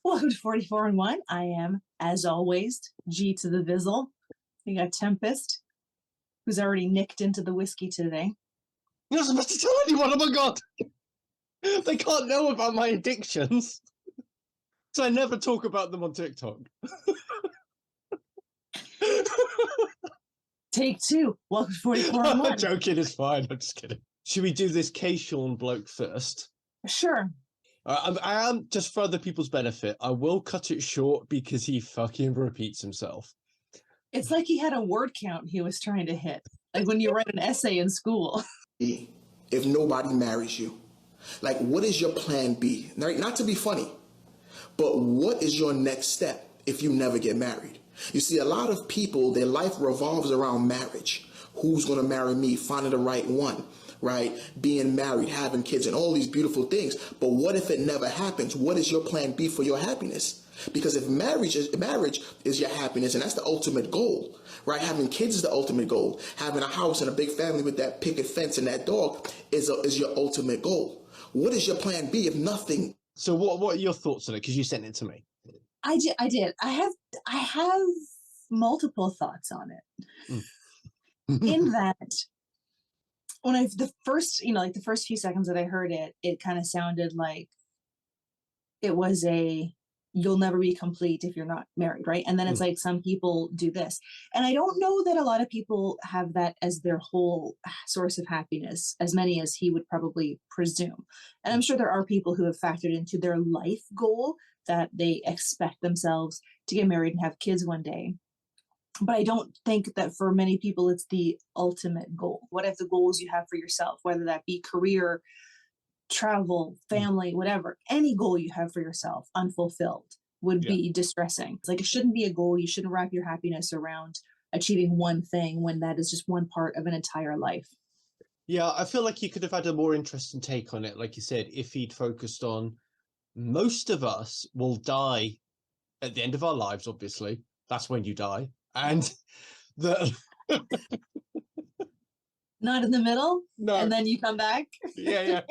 Welcome to 44 and 1. I am, as always, G to the Vizzle. We got Tempest, who's already nicked into the whiskey today. You're not supposed to tell anyone, oh my god! They can't know about my addictions. So I never talk about them on TikTok. Take two. Welcome to 44 and 1. I'm joking, it's fine. I'm just kidding. Should we do this K-Sean bloke first? Sure. I am, just for other people's benefit, I will cut it short because he fucking repeats himself. It's like he had a word count he was trying to hit. Like when you write an essay in school. If nobody marries you, like, what is your plan B? Not to be funny, but what is your next step if you never get married? You see, a lot of people, their life revolves around marriage. Who's going to marry me? Finding the right one, right? Being married, having kids, and all these beautiful things. But what if it never happens? What is your plan B for your happiness? Because if marriage is your happiness, and that's the ultimate goal, right? Having kids is the ultimate goal. Having a house and a big family with that picket fence and that dog is your ultimate goal. What is your plan B if nothing? So what are your thoughts on it? Because you sent it to me. I did. I have multiple thoughts on it. In that, when the first few seconds that I heard it, it kind of sounded like it was you'll never be complete if you're not married, right? And then it's like some people do this. And I don't know that a lot of people have that as their whole source of happiness, as many as he would probably presume. And I'm sure there are people who have factored into their life goal that they expect themselves to get married and have kids one day. But I don't think that for many people it's the ultimate goal. What if the goals you have for yourself, whether that be career, travel, family, whatever, any goal you have for yourself unfulfilled would be distressing. It's like, it shouldn't be a goal. You shouldn't wrap your happiness around achieving one thing when that is just one part of an entire life. Yeah, I feel like he could have had a more interesting take on it, like you said, if he'd focused on most of us will die at the end of our lives, obviously. That's when you die. And not in the middle? No. And then you come back? Yeah.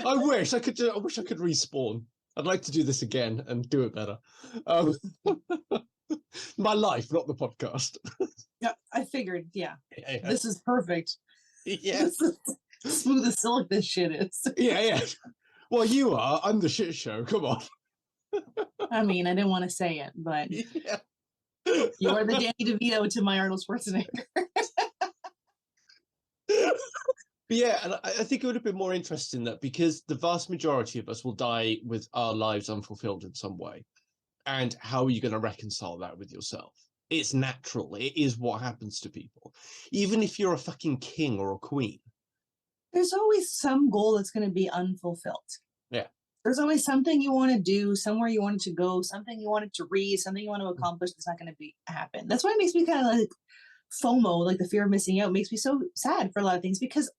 I wish I could respawn. I'd like to do this again and do it better. My life, not the podcast. Yeah, I figured, yeah. Yeah. This is perfect. Yeah. This is smooth as silk this shit is. Yeah. Well, you are. I'm the shit show. Come on. I mean, I didn't want to say it, but yeah. You are the Danny DeVito to my Arnold Schwarzenegger. Yeah, and I think it would have been more interesting that because the vast majority of us will die with our lives unfulfilled in some way. And how are you going to reconcile that with yourself? It's natural. It is what happens to people. Even if you're a fucking king or a queen. There's always some goal that's going to be unfulfilled. Yeah. There's always something you want to do, somewhere you wanted to go, something you wanted to read, something you want to accomplish that's not going to happen. That's why it makes me kind of like FOMO, like the fear of missing out, makes me so sad for a lot of things, because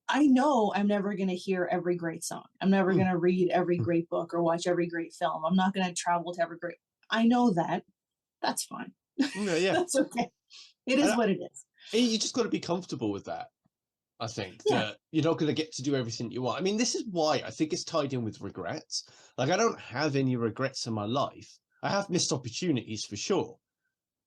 I know I'm never going to hear every great song. I'm never going to read every great book or watch every great film. I'm not going to travel to every great. I know that. That's fine. Yeah. That's okay. It is what it is. You just got to be comfortable with that. I think that you're not going to get to do everything you want. I mean, this is why I think it's tied in with regrets. Like, I don't have any regrets in my life. I have missed opportunities for sure.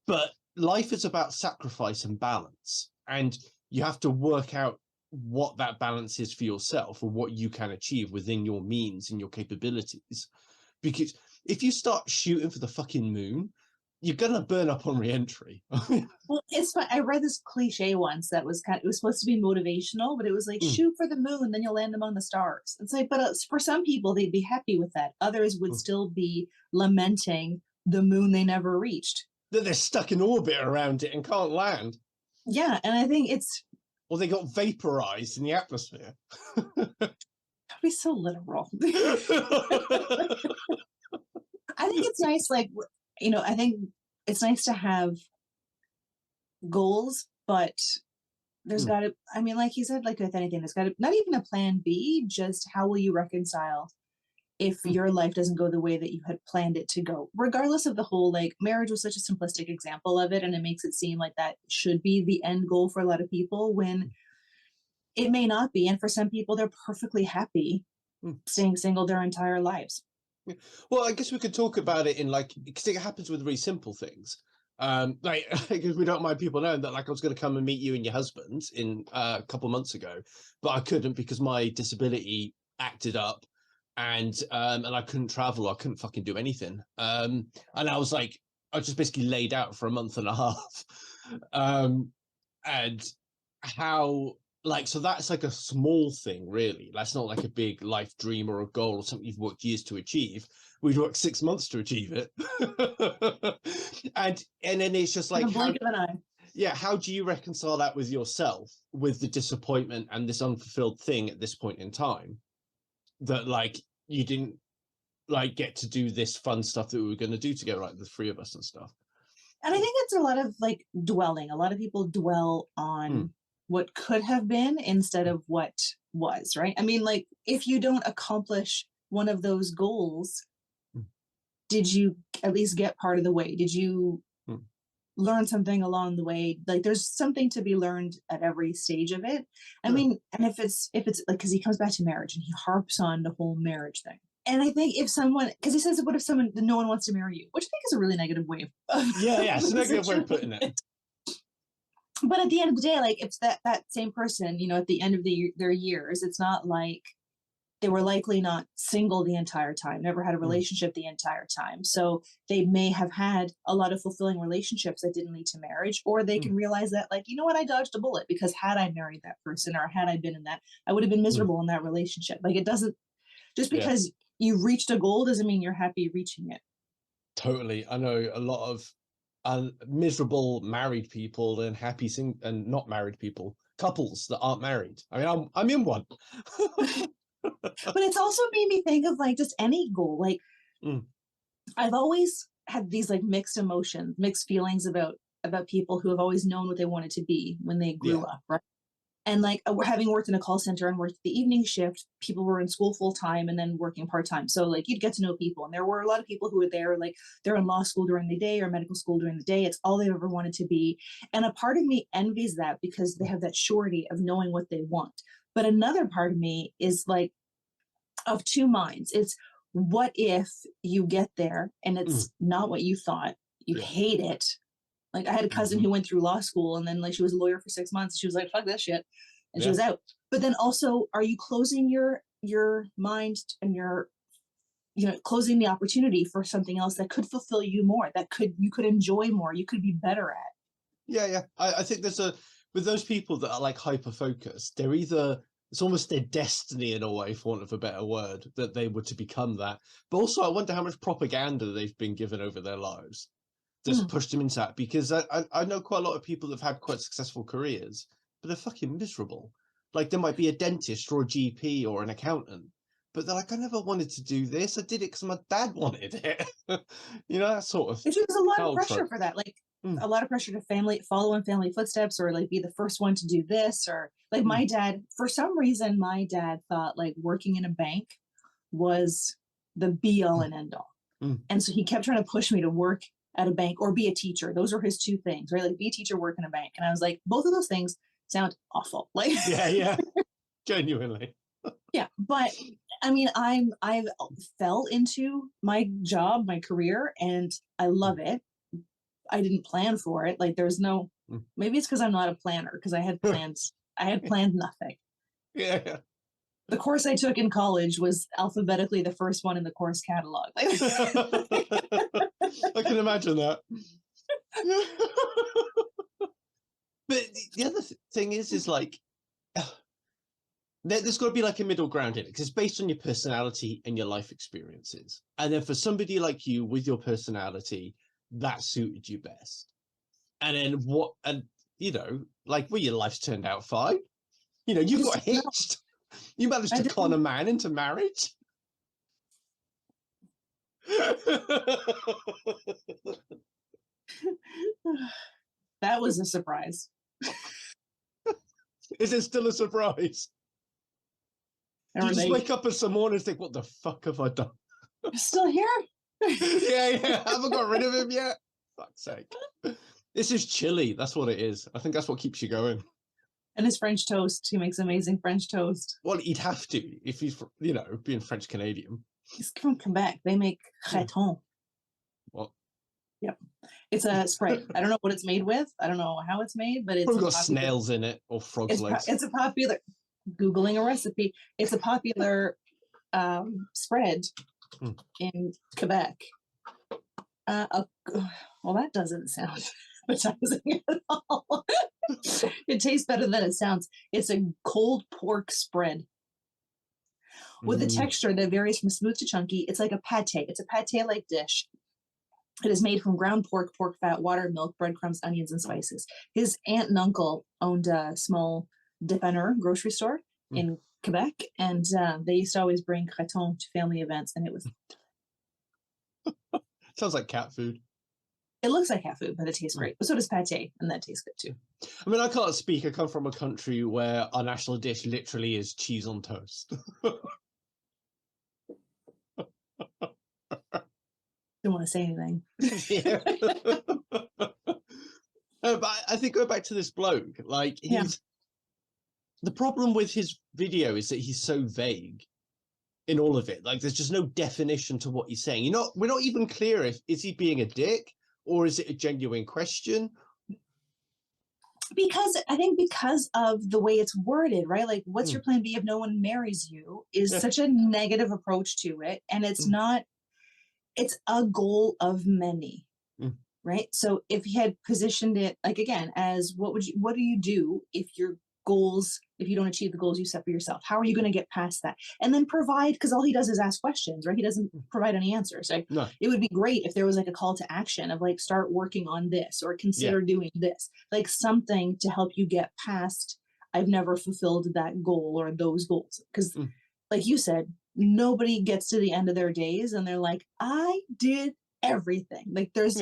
But life is about sacrifice and balance. And you have to work out what that balance is for yourself or what you can achieve within your means and your capabilities. Because if you start shooting for the fucking moon, you're gonna burn up on re-entry. Well, it's fun. I read this cliche once that was it was supposed to be motivational, but it was like, shoot for the moon, then you'll land among the stars. It's like, but for some people, they'd be happy with that. Others would still be lamenting the moon they never reached. That they're stuck in orbit around it and can't land. Yeah, and I think it's... Or they got vaporized in the atmosphere. That'd be so literal. I think it's nice, like... I think it's nice to have goals, but there's got to, I mean, like you said, like with anything, there's got to, not even a plan B, just how will you reconcile if your life doesn't go the way that you had planned it to go, regardless of the whole, like, marriage was such a simplistic example of it. And it makes it seem like that should be the end goal for a lot of people when it may not be. And for some people, they're perfectly happy staying single their entire lives. Well, I guess we could talk about it in like, because it happens with really simple things. Like, because we don't mind people knowing that, like, I was going to come and meet you and your husband in a couple months ago, but I couldn't because my disability acted up, and I couldn't travel. I couldn't fucking do anything. And I was like, I was just basically laid out for a month and a half. And how, like, so that's like a small thing, really. That's not like a big life dream or a goal or something you've worked years to achieve. We'd worked 6 months to achieve it. and then it's just like, In the blink of an eye. yeah, how do you reconcile that with yourself, with the disappointment and this unfulfilled thing at this point in time, that like you didn't like get to do this fun stuff that we were going to do together, like the three of us and stuff? And I think it's a lot of like dwelling. A lot of people dwell on what could have been instead of what was, right? I mean, like, if you don't accomplish one of those goals, did you at least get part of the way? Did you learn something along the way? Like, there's something to be learned at every stage of it. I mean, and if it's like, because he comes back to marriage and he harps on the whole marriage thing. And I think if someone, because he says, what if someone, no one wants to marry you? Which I think is a really negative way of yeah, it's a negative way of putting it. But at the end of the day, like, if that same person, you know, at the end of their years, it's not like they were likely not single the entire time, never had a relationship the entire time. So they may have had a lot of fulfilling relationships that didn't lead to marriage, or they can realize that, like, you know what, I dodged a bullet, because had I married that person, or had I been in that, I would have been miserable in that relationship. Like, it doesn't, just because you've reached a goal doesn't mean you're happy reaching it. Totally. I know a lot of miserable married people and happy and not married people, couples that aren't married. I mean, I'm in one. But it's also made me think of like just any goal. Like, I've always had these like mixed emotions, mixed feelings about people who have always known what they wanted to be when they grew up, right? And like, having worked in a call center and worked the evening shift, people were in school full time and then working part time. So like, you'd get to know people, and there were a lot of people who were there, like, they're in law school during the day or medical school during the day. It's all they ever wanted to be. And a part of me envies that, because they have that surety of knowing what they want. But another part of me is like, of two minds. It's, what if you get there and it's not what you thought, you hate it. Like, I had a cousin who went through law school, and then like she was a lawyer for 6 months. She was like, fuck this shit. And she was out. But then also, are you closing your mind and your, you know, closing the opportunity for something else that could fulfill you more, that you could enjoy more, you could be better at? Yeah. I think there's with those people that are like hyper focused, they're either, it's almost their destiny in a way, for want of a better word, that they were to become that. But also, I wonder how much propaganda they've been given over their lives that's pushed them into that. Because I know quite a lot of people that have had quite successful careers, but they're fucking miserable. Like, there might be a dentist or a GP or an accountant, but they're like, I never wanted to do this. I did it because my dad wanted it. You know, that sort of. There's a lot of pressure for that. Like, a lot of pressure to follow in family footsteps, or like be the first one to do this, or like my dad, for some reason, my dad thought like working in a bank was the be all and end all. And so he kept trying to push me to work at a bank or be a teacher. Those were his two things, right? Like, be a teacher, work in a bank. And I was like, both of those things sound awful. Like, yeah, genuinely. Yeah, but I mean, I've fell into my job, my career, and I love it. I didn't plan for it. Like, there's no, maybe it's because I'm not a planner, because I had plans. I had planned nothing. Yeah. The course I took in college was alphabetically the first one in the course catalog. I can imagine that. But the other thing is like, there's got to be like a middle ground in it, because it's based on your personality and your life experiences. And then for somebody like you, with your personality, that suited you best. And then you know, like, well, your life's turned out fine. You know, you got hitched. You managed to con a man into marriage. That was a surprise. Is it still a surprise? Do you just wake up some morning and think, what the fuck have I done? You're still here? Yeah. I haven't got rid of him yet. Fuck's sake. This is chilly. That's what it is. I think that's what keeps you going. And his French toast. He makes amazing French toast. Well, he'd have to if he's, you know, being French Canadian. He's from Quebec. They make Creton. What? Yep. It's a spread. I don't know what it's made with. I don't know how it's made, but it's Probably got snails in it or frogs' legs. It's a popular, Googling a recipe. It's a popular spread in Quebec. Well, that doesn't sound appetizing at all. It tastes better than it sounds. It's a cold pork spread with a texture that varies from smooth to chunky. It's like a pate. It's a pate-like dish. It is made from ground pork, pork fat, water, milk, breadcrumbs, onions, and spices. His aunt and uncle owned a small dépanneur grocery store in Quebec, and they used to always bring Creton to family events, and it was... Sounds like cat food. It looks like cat food, but it tastes great. But so does pate, and that tastes good too. I mean, I can't speak. I come from a country where our national dish literally is cheese on toast. Don't want to say anything. Yeah. But I think go back to this bloke. Like, the problem with his video is that he's so vague in all of it. Like, there's just no definition to what he's saying. We're not even clear if is he being a dick or is it a genuine question. Because of the way it's worded, right? Like, what's your plan B if no one marries you is such a negative approach to it, and it's not. It's a goal of many, right? So if he had positioned it, like, again, as what do you do if you don't achieve the goals you set for yourself? How are you going to get past that? And then provide, because all he does is ask questions, right? He doesn't provide any answers. Like, No. It would be great if there was like a call to action of like, start working on this or consider doing this, like something to help you get past, I've never fulfilled that goal or those goals. Because like you said, nobody gets to the end of their days and they're like, I did everything. Like there's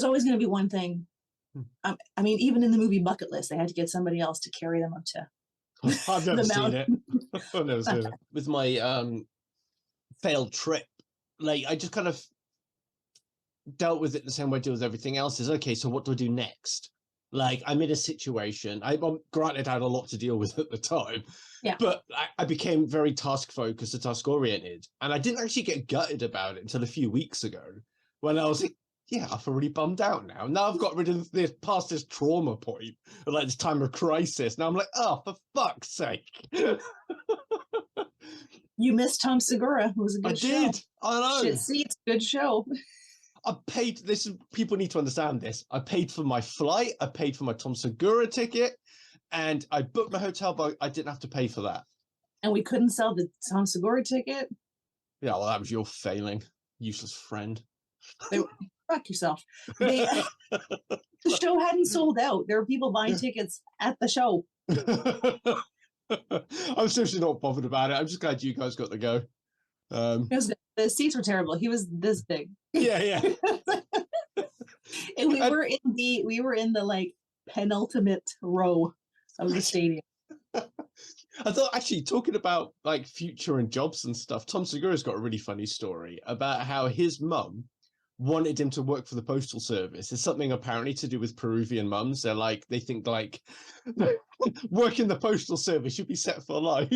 always going to be one thing. I mean, even in the movie Bucket List, they had to get somebody else to carry them up to I've never seen it. I've never seen it. With my failed trip, like, I just kind of dealt with it the same way I deal with everything else. Is okay, so what do I do next? Like, I'm in a situation. Granted, I had a lot to deal with at the time. Yeah. But I became very task focused and task oriented, and I didn't actually get gutted about it until a few weeks ago, when I was like, yeah, I feel really bummed out now. Now I've got rid of this past this trauma point, like this time of crisis. Now I'm like, oh, for fuck's sake. You missed Tom Segura. It was a good show. I did. I know. Shit seats, good show. I paid this. People need to understand this. I paid for my flight. I paid for my Tom Segura ticket, and I booked my hotel, but I didn't have to pay for that. And we couldn't sell the Tom Segura ticket. Yeah, well, that was your failing, useless friend. Fuck yourself. The show hadn't sold out. There were people buying tickets at the show. I'm seriously not bothered about it. I'm just glad you guys got to go. The seats were terrible. He was this big. Yeah. And we were in the like penultimate row of the stadium. I thought, actually, talking about like future and jobs and stuff, Tom Segura's got a really funny story about how his mum wanted him to work for the postal service. It's something apparently to do with Peruvian mums. They think like work in the postal service should be set for life.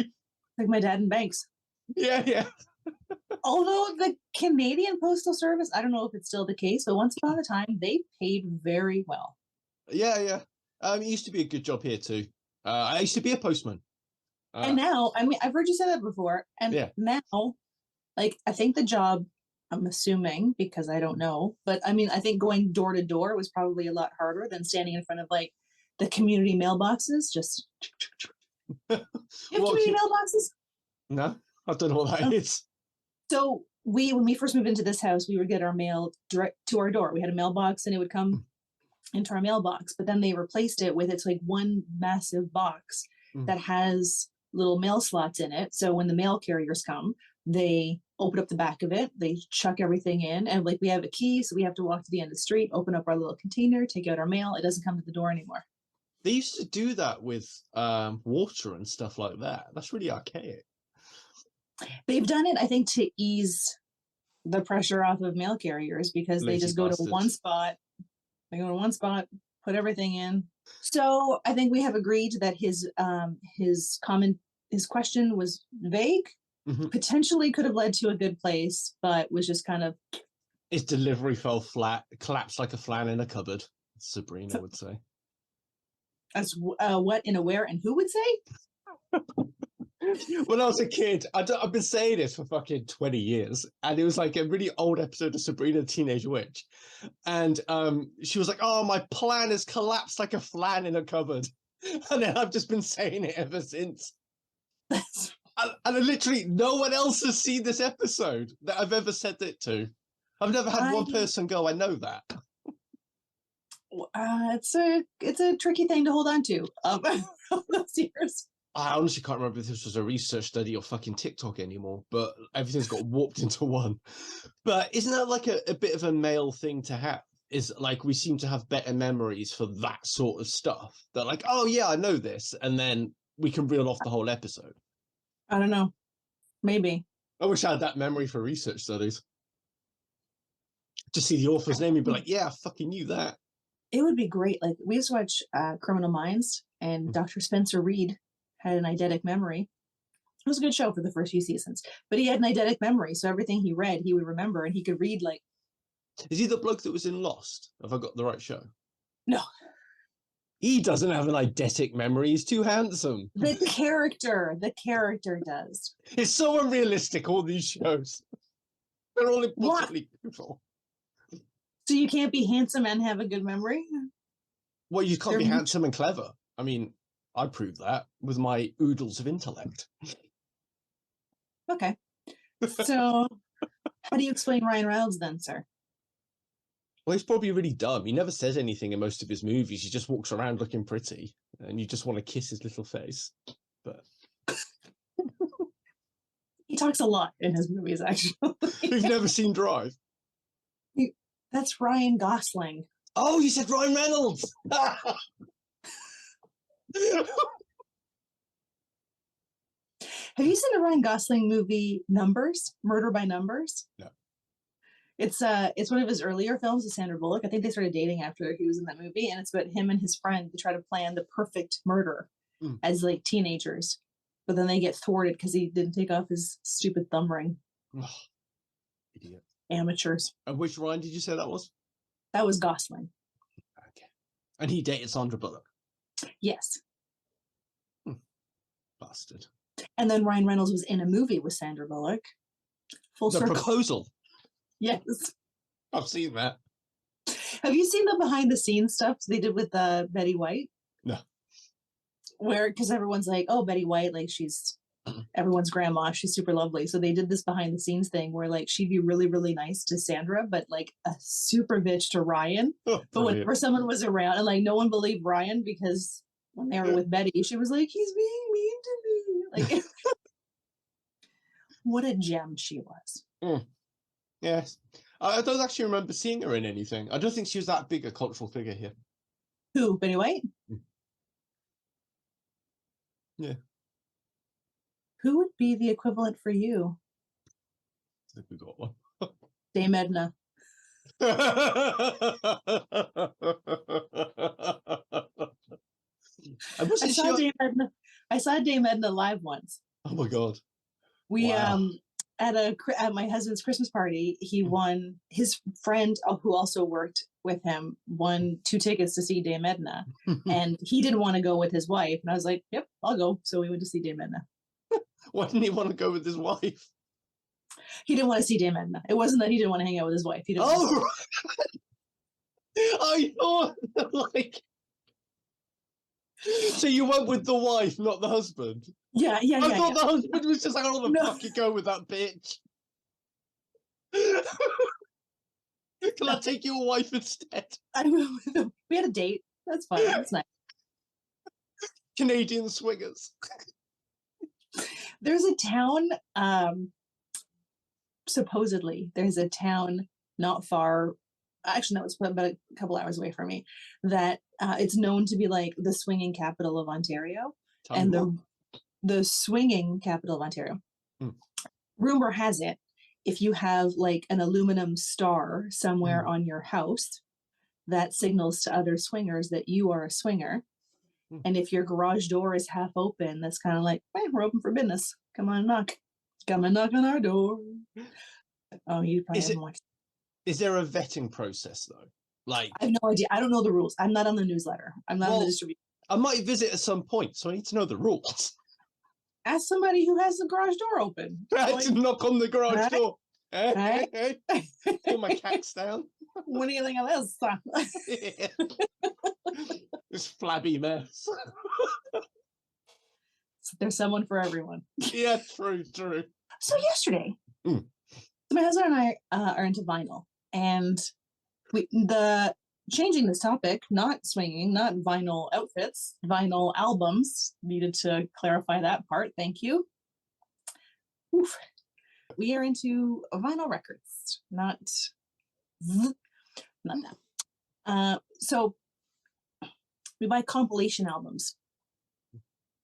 Like my dad in banks. Yeah. Although the Canadian Postal Service, I don't know if it's still the case, but once upon a time, they paid very well. Yeah. It used to be a good job here too. I used to be a postman. And now, I mean, I've heard you say that before. And now, like, I think the job, I'm assuming, because I don't know, but I mean, I think going door to door was probably a lot harder than standing in front of like the community mailboxes. Just you have community mailboxes? No, I don't know what that is. So when we first moved into this house, we would get our mail direct to our door. We had a mailbox and it would come into our mailbox, but then they replaced it with, it's like one massive box that has little mail slots in it. So when the mail carriers come, they open up the back of it, they chuck everything in, and like we have a key, so we have to walk to the end of the street, open up our little container, take out our mail. It doesn't come to the door anymore. They used to do that with water and stuff like that. That's really archaic. They've done it, I think, to ease the pressure off of mail carriers, because they just go to one spot. They go to one spot, put everything in. So I think we have agreed that his question was vague, potentially could have led to a good place, but was just kind of... His delivery fell flat, collapsed like a flan in a cupboard, Sabrina would say. As what, in a where, and who would say? When I was a kid, I've been saying this for fucking 20 years, and it was like a really old episode of Sabrina the Teenage Witch. And she was like, oh, my plan has collapsed like a flan in a cupboard. And then I've just been saying it ever since. And literally no one else has seen this episode that I've ever said it to. I've never had one person go, I know that. It's a tricky thing to hold on to. Those years. I honestly can't remember if this was a research study or fucking TikTok anymore, but everything's got warped into one. But isn't that like a bit of a male thing to have? Is like we seem to have better memories for that sort of stuff. They're like, oh yeah, I know this. And then we can reel off the whole episode. I don't know. Maybe. I wish I had that memory for research studies. Just see the author's name and be like, yeah, I fucking knew that. It would be great. Like, we used to watch Criminal Minds, and Dr. Spencer Reed had an eidetic memory. It was a good show for the first few seasons, but he had an eidetic memory, so everything he read, he would remember, and he could read like... Is he the bloke that was in Lost? Have I got the right show? No. He doesn't have an eidetic memory. He's too handsome. The character does. It's so unrealistic, all these shows. They're all impossibly beautiful. So you can't be handsome and have a good memory? Well, you can't be handsome and clever. I mean, I proved that with my oodles of intellect. Okay. So how do you explain Ryan Reynolds then, sir? Well, he's probably really dumb. He never says anything in most of his movies. He just walks around looking pretty, and you just want to kiss his little face. But he talks a lot in his movies, actually. We've never seen Drive. That's Ryan Gosling. Oh, you said Ryan Reynolds. Have you seen the Ryan Gosling movie Numbers? Murder by Numbers? No. It's one of his earlier films with Sandra Bullock. I think they started dating after he was in that movie, and it's about him and his friend to try to plan the perfect murder as like teenagers. But then they get thwarted because he didn't take off his stupid thumb ring. Oh, idiot. Amateurs. And which Ryan did you say that was? That was Gosling. Okay. And he dated Sandra Bullock? Yes. Bastard. And then Ryan Reynolds was in a movie with Sandra Bullock. Full The circle. Proposal. Yes. I've seen that. Have you seen the behind the scenes stuff they did with Betty White? No. Where, because everyone's like, oh, Betty White, like she's everyone's grandma, she's super lovely. So they did this behind the scenes thing where like she'd be really, really nice to Sandra, but like a super bitch to Ryan. Oh, but whenever someone was around, and like no one believed Ryan because when they were with Betty, she was like, he's being mean to me. Like, what a gem she was. Yes. I don't actually remember seeing her in anything. I don't think she was that big a cultural figure here. Who? Betty White? Yeah. Who would be the equivalent for you? I think we got one. Dame Edna. I saw Dame Edna live once. Oh my god. We Wow. at my husband's Christmas party, he won, his friend who also worked with him won 2 tickets to see Dame Edna, and he didn't want to go with his wife, and I was like, yep, I'll go. So we went to see Dame Edna. Why didn't he want to go with his wife? He didn't want to see Dame Edna. It wasn't that he didn't want to hang out with his wife. He didn't Oh, I thought like. So you went with the wife, not the husband? Yeah. I thought the husband was just like, oh, the fuck you go with that bitch. Can I take your wife instead? We had a date. That's fine. That's nice. Canadian swingers. There's a town, supposedly, there's a town not far, actually, no, it's about a couple hours away from me, that it's known to be like the swinging capital of Ontario. And the swinging capital of Ontario. Rumor has it, if you have like an aluminum star somewhere on your house, that signals to other swingers that you are a swinger. And if your garage door is half open, that's kind of like, hey, we're open for business. Come on, knock. Come and knock on our door. Oh, you probably haven't watched. Is there a vetting process though? Like, I have no idea. I don't know the rules. I'm not on the newsletter. I'm not on the well, distribution. I might visit at some point, so I need to know the rules. Ask somebody who has the garage door open. I had to knock on the garage Right? door. Right? Pull my cacks down. What do you think of this? This flabby mess. There's someone for everyone. Yeah, true. So yesterday, so my husband and I are into vinyl, and changing this topic, not swinging, not vinyl outfits, vinyl albums. Needed to clarify that part. Thank you. Oof. We are into vinyl records, not that. So we buy compilation albums.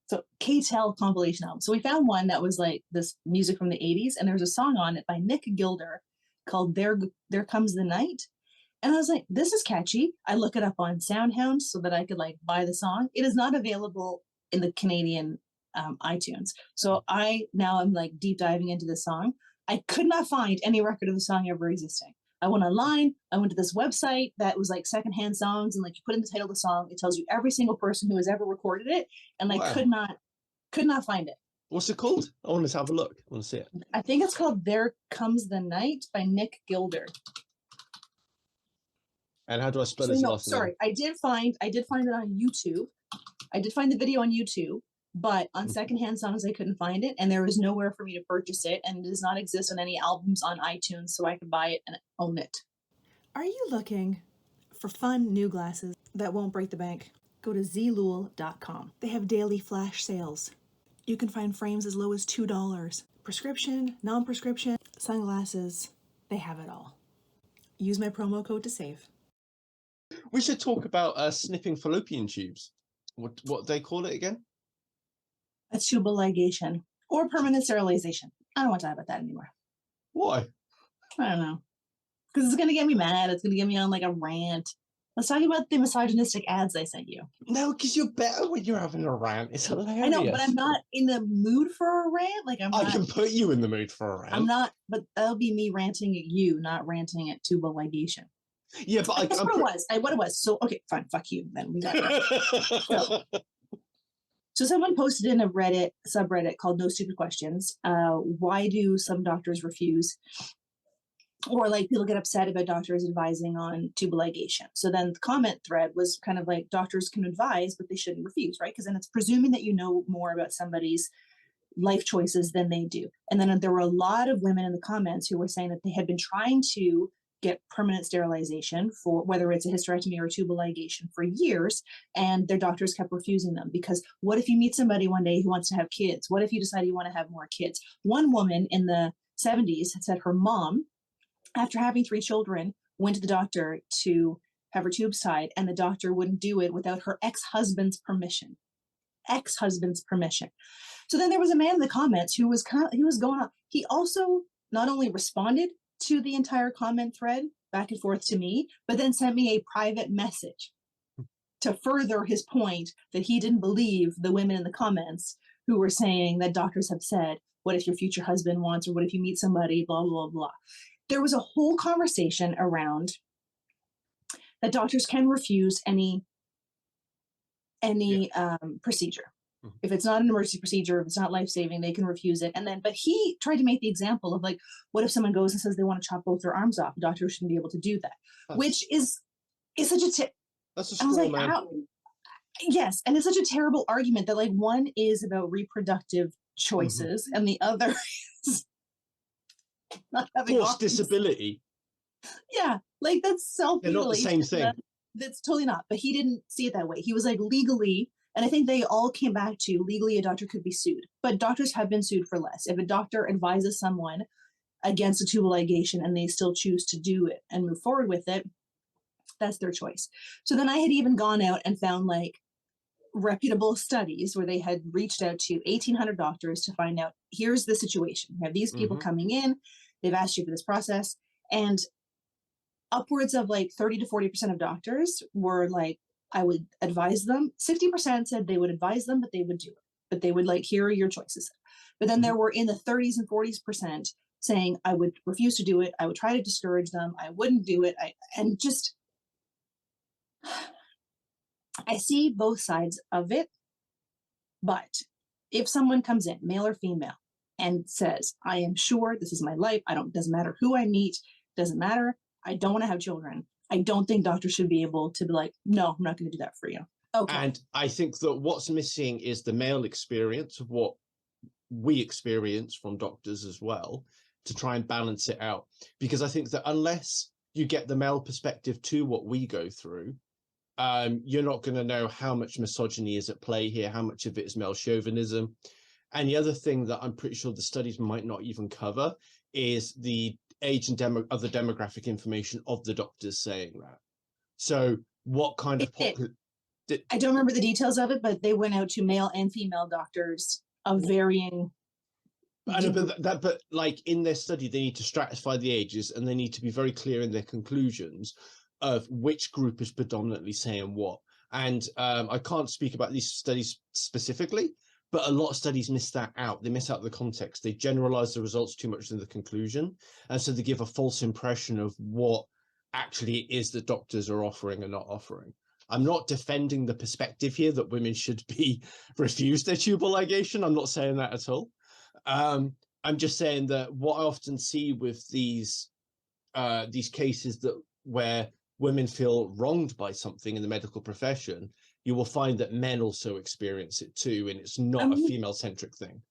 So K-Tel compilation album. So we found one that was like this music from the 80s, and there's a song on it by Nick Gilder called There Comes the Night. And I was like, this is catchy. I look it up on SoundHound so that I could like buy the song. It is not available in the Canadian iTunes. So I'm like deep diving into the song. I could not find any record of the song ever existing. I went online, I went to this website that was like secondhand songs, and like you put in the title of the song, it tells you every single person who has ever recorded it, and I could not find it. What's it called? I want to have a look. I want to see it. I think it's called There Comes the Night by Nick Gilder. And how do I spell his last name? Sorry, I did find it on YouTube. I did find the video on YouTube, but on secondhand songs I couldn't find it, and there was nowhere for me to purchase it, and it does not exist on any albums on iTunes, so I could buy it and own it. Are you looking for fun new glasses that won't break the bank? Go to Zeelool.com. They have daily flash sales. You can find frames as low as $2. Prescription, non-prescription, sunglasses, they have it all. Use my promo code to save. We should talk about snipping fallopian tubes. What they call it again? That's tubal ligation or permanent sterilization. I don't want to talk about that anymore. Why? I don't know. Because it's going to get me mad. It's going to get me on like a rant. Let's talk about the misogynistic ads I sent you. No, because you're better when you're having a rant. It's hilarious. I know, but I'm not in the mood for a rant. Like I can put you in the mood for a rant. I'm not, but that'll be me ranting at you, not ranting at tubal ligation. Yeah, but that's what it was. So okay, fine, fuck you. Then we got it. So someone posted in a Reddit subreddit called No Stupid Questions. Why do some doctors refuse? Or like people get upset about doctors advising on tubal ligation. So then the comment thread was kind of like doctors can advise, but they shouldn't refuse, right? Because then it's presuming that you know more about somebody's life choices than they do. And then there were a lot of women in the comments who were saying that they had been trying to get permanent sterilization for whether it's a hysterectomy or a tubal ligation for years, and their doctors kept refusing them because what if you meet somebody one day who wants to have kids? What if you decide you want to have more kids? One woman in the 70s had said her mom, after having 3 children, went to the doctor to have her tubes tied, and the doctor wouldn't do it without her ex-husband's permission. So then there was a man in the comments who was going on. He also not only responded to the entire comment thread back and forth to me, but then sent me a private message to further his point that he didn't believe the women in the comments who were saying that doctors have said, what if your future husband wants, or what if you meet somebody, blah, blah, blah. There was a whole conversation around that doctors can refuse any procedure. Mm-hmm. If it's not an emergency procedure, if it's not life-saving, they can refuse it. But he tried to make the example of like, what if someone goes and says they want to chop both their arms off? The doctor shouldn't be able to do that, which is such a tip. That's a straw man. Yes, and it's such a terrible argument that like one is about reproductive choices, and the other is not having forced disability. Yeah, like that's self-mutilation. They're not the same thing. That's totally not. But he didn't see it that way. He was like, legally, and I think they all came back to legally a doctor could be sued. But doctors have been sued for less. If a doctor advises someone against a tubal ligation and they still choose to do it and move forward with it, that's their choice. So then I had even gone out and found like reputable studies where they had reached out to 1,800 doctors to find out, here's the situation. We have these people coming in. They've asked you for this process. And upwards of like 30 to 40% of doctors were like, I would advise them. 60% said they would advise them, but they would do it. but they would like, here are your choices. But then there were in the 30s and 40s% saying, I would refuse to do it. I would try to discourage them. I wouldn't do it. I see both sides of it. But if someone comes in, male or female, and says, I am sure this is my life, doesn't matter who I meet, doesn't matter, I don't want to have children, I don't think doctors should be able to be like, no, I'm not going to do that for you. Okay. And I think that what's missing is the male experience of what we experience from doctors as well, to try and balance it out. Because I think that unless you get the male perspective to what we go through, you're not going to know how much misogyny is at play here, how much of it is male chauvinism. And the other thing that I'm pretty sure the studies might not even cover is the age and other demographic information of the doctors saying that. So what kind of... I don't remember the details of it, but they went out to male and female doctors of varying... But like in their study, they need to stratify the ages, and they need to be very clear in their conclusions of which group is predominantly saying what. And I can't speak about these studies specifically, but a lot of studies miss that out. They miss out the context. They generalize the results too much in the conclusion. And so they give a false impression of what actually it is that doctors are offering and not offering. I'm not defending the perspective here that women should be refused their tubal ligation. I'm not saying that at all. I'm just saying that what I often see with these cases where women feel wronged by something in the medical profession, you will find that men also experience it too, and it's not a female-centric thing.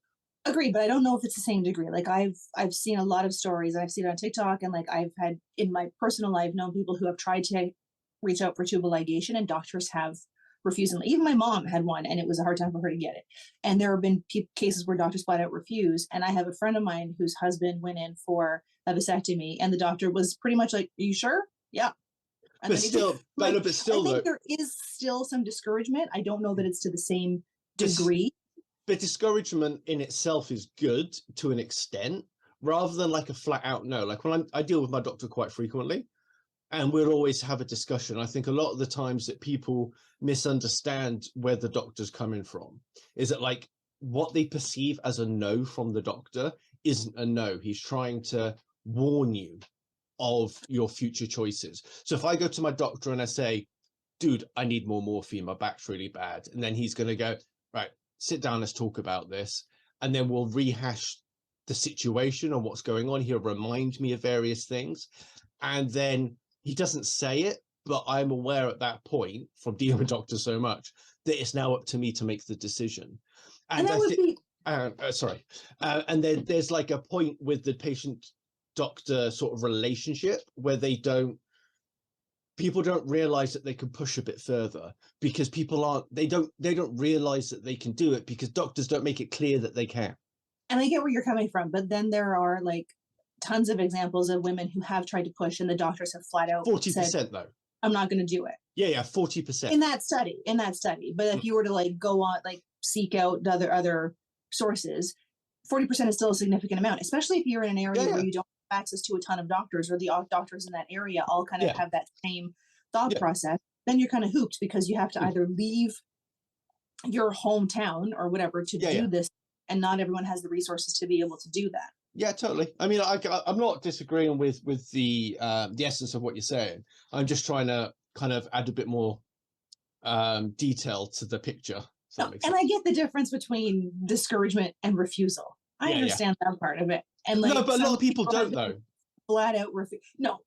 Agreed, but I don't know if it's the same degree. Like I've seen a lot of stories, I've seen it on TikTok, and like I've had in my personal life known people who have tried to reach out for tubal ligation, and doctors have refused them. Even my mom had one, and it was a hard time for her to get it. And there have been cases where doctors flat out refuse. And I have a friend of mine whose husband went in for a vasectomy, and the doctor was pretty much like, "Are you sure?" Yeah. And but still, I think there is still some discouragement. I don't know that it's to the same degree. But discouragement in itself is good to an extent, rather than like a flat out no. Like when I deal with my doctor quite frequently, and we'll always have a discussion. I think a lot of the times that people misunderstand where the doctor's coming from is that like what they perceive as a no from the doctor isn't a no. He's trying to warn you of your future choices. So if I go to my doctor and I say, dude, I need more morphine, my back's really bad. And then he's going to go, right, sit down, let's talk about this. And then we'll rehash the situation and what's going on. He'll remind me of various things. And then he doesn't say it, but I'm aware at that point from dealing with doctors so much that it's now up to me to make the decision. And that would be... and then there's like a point with the patient doctor sort of relationship where people don't realize that they can push a bit further because they don't realize that they can do it because doctors don't make it clear that they can. And I get where you're coming from, but then there are like tons of examples of women who have tried to push and the doctors have flat out 40% said, though. I'm not going to do it. Yeah, 40%. In that study. But if you were to like go on, like seek out the other sources, 40% is still a significant amount, especially if you're in an area where you don't have access to a ton of doctors, or the doctors in that area all kind of have that same thought process. Then you're kind of hooped because you have to either leave your hometown or whatever to do this, and not everyone has the resources to be able to do that. Yeah, totally. I mean, I'm not disagreeing with the essence of what you're saying. I'm just trying to kind of add a bit more detail to the picture. No, and I get the difference between discouragement and refusal. I understand that part of it. And like, no, but a lot of people don't though. Flat out refuse. No,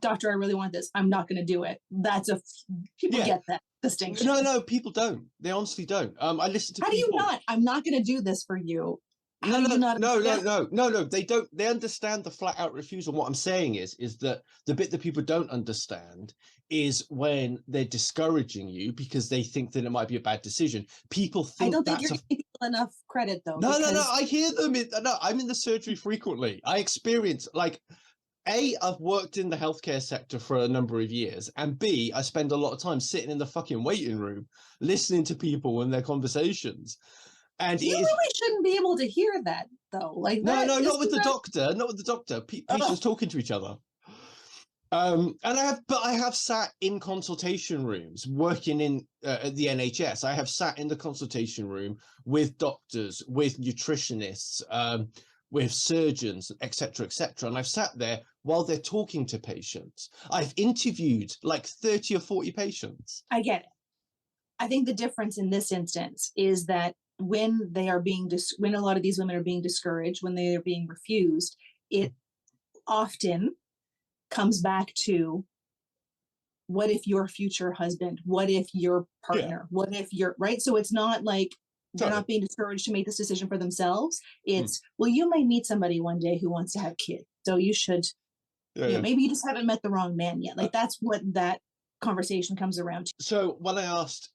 doctor, I really want this. I'm not going to do it. People get that distinction. No, people don't. They honestly don't. I listen to. How people. do you not? I'm not going to do this for you. No, they don't. They understand the flat out refusal. What I'm saying is that the bit that people don't understand is when they're discouraging you because they think that it might be a bad decision. People think I don't think you're giving people enough credit though. No. I hear them. I'm in the surgery frequently. I experience like I've worked in the healthcare sector for a number of years, and B, I spend a lot of time sitting in the fucking waiting room listening to people and their conversations. And you really shouldn't be able to hear that though. Like not with the doctor. Not with the doctor. Patients talking to each other. And I have sat in consultation rooms working in at the NHS. I have sat in the consultation room with doctors, with nutritionists, with surgeons, etc., etc. And I've sat there while they're talking to patients. I've interviewed like 30 or 40 patients. I get it. I think the difference in this instance is that when they are being when a lot of these women are being discouraged, when they are being refused, it often comes back to, what if your future husband, what if your partner, what if you're right? So it's not like they're not being discouraged to make this decision for themselves. It's, well, you might meet somebody one day who wants to have kids, so you should, maybe you just haven't met the wrong man yet. Like that's what that conversation comes around to. So when I asked,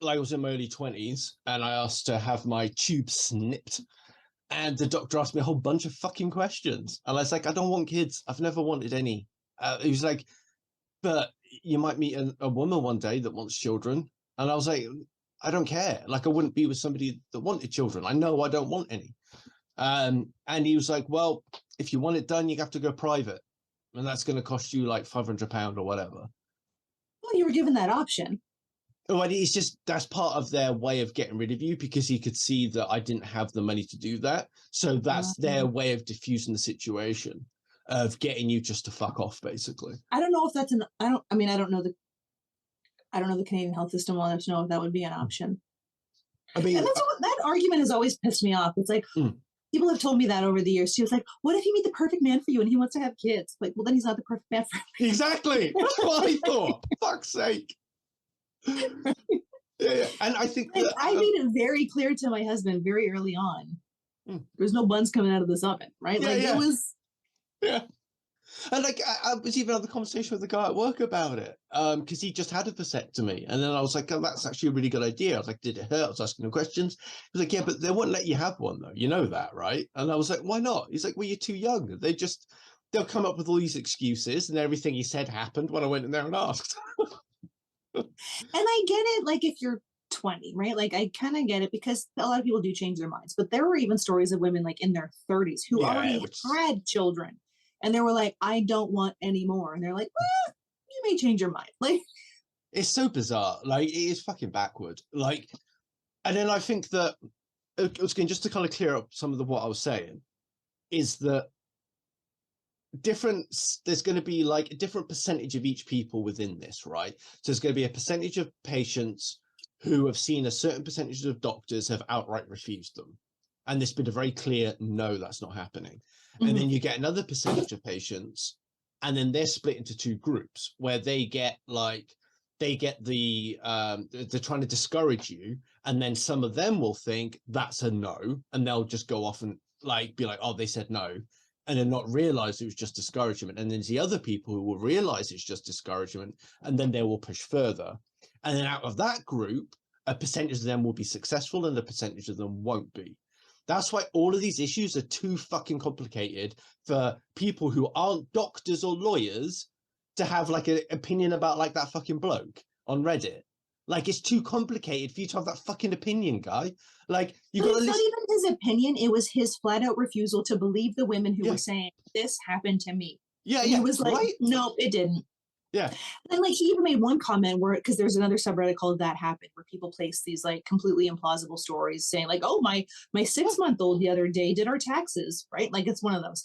I was in my early 20s and I asked to have my tube snipped, and the doctor asked me a whole bunch of fucking questions, and I was like, I don't want kids, I've never wanted any. He was like, but you might meet a woman one day that wants children. And I was like, I don't care. Like, I wouldn't be with somebody that wanted children. I know I don't want any. And he was like, well, if you want it done, you have to go private, and that's going to cost you like £500 or whatever. Well, you were given that option. Well, it's just, that's part of their way of getting rid of you, because he could see that I didn't have the money to do that. So that's their way of diffusing the situation, of getting you just to fuck off, basically. I don't know if that's I don't know the Canadian health system well enough to know if that would be an option. I mean, and that argument has always pissed me off. It's like, people have told me that over the years too. It's like, what if you meet the perfect man for you and he wants to have kids? Like, well, then he's not the perfect man for me. Exactly. That's what I thought. Fuck's sake. Yeah. And I think like, I made it very clear to my husband very early on. There's no buns coming out of this oven, right? It was. Yeah. And like, I was even having a conversation with the guy at work about it, because he just had a vasectomy. And then I was like, oh, that's actually a really good idea. I was like, did it hurt? I was asking him questions. He was like, yeah, but they won't let you have one though. You know that, right? And I was like, why not? He's like, well, you're too young. They'll come up with all these excuses, and everything he said happened when I went in there and asked. And I get it, like, if you're 20, right? Like, I kind of get it, because a lot of people do change their minds. But there were even stories of women like in their 30s who already had children, and they were like, I don't want any more. And they're like, well, you may change your mind. Like, it's so bizarre. Like, it is fucking backward. Like, and then I think that, again, just to kind of clear up some of what I was saying, is that there's going to be like a different percentage of each people within this, right? So there's going to be a percentage of patients who have seen a certain percentage of doctors have outright refused them, and there's been a very clear no, that's not happening. And then you get another percentage of patients, and then they're split into two groups where they get the they're trying to discourage you, and then some of them will think that's a no, and they'll just go off and like be like, oh, they said no, and then not realize it was just discouragement. And then there's the other people who will realize it's just discouragement, and then they will push further. And then out of that group, a percentage of them will be successful and a percentage of them won't be. That's why all of these issues are too fucking complicated for people who aren't doctors or lawyers to have like an opinion about like that fucking bloke on Reddit. Like, it's too complicated for you to have that fucking opinion, guy. Like, you got to listen. It's not even his opinion. It was his flat out refusal to believe the women who were saying, this happened to me. Yeah, He was like, no, it didn't. Yeah. And like, he even made one comment where, because there's another subreddit called That Happened, where people place these like completely implausible stories saying like, oh, my 6-month-old the other day did our taxes, right? Like, it's one of those.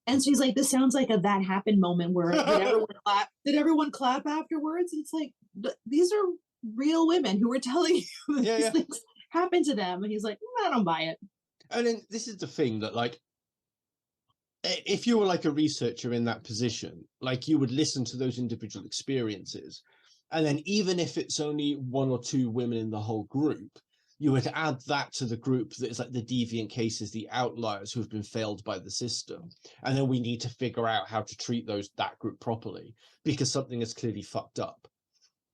And she's like, this sounds like a That Happened moment where did everyone clap afterwards? And it's like, these are real women who were telling you that these things happened to them. And he's like, I don't buy it. And then this is the thing that, like, if you were like a researcher in that position, like, you would listen to those individual experiences. And then even if it's only 1 or 2 women in the whole group, you would add that to the group that is like the deviant cases, the outliers who have been failed by the system. And then we need to figure out how to treat that group properly, because something is clearly fucked up.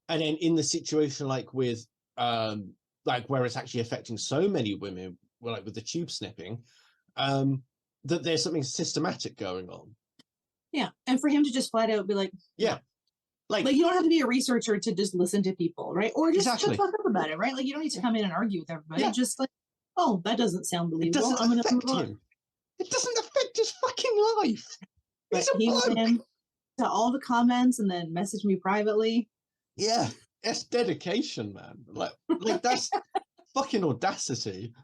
And then in the situation like with like where it's actually affecting so many women, like with the tube snipping, that there's something systematic going on. Yeah. And for him to just flat out be like, yeah. Like, you don't have to be a researcher to just listen to people, right? Or just shut the fuck up about it, right? Like, you don't need to come in and argue with everybody. Yeah. Just like, oh, that doesn't sound believable. It doesn't affect him. It doesn't affect his fucking life. But he went in to all the comments and then message me privately. Yeah, that's dedication, man. Like that's fucking audacity.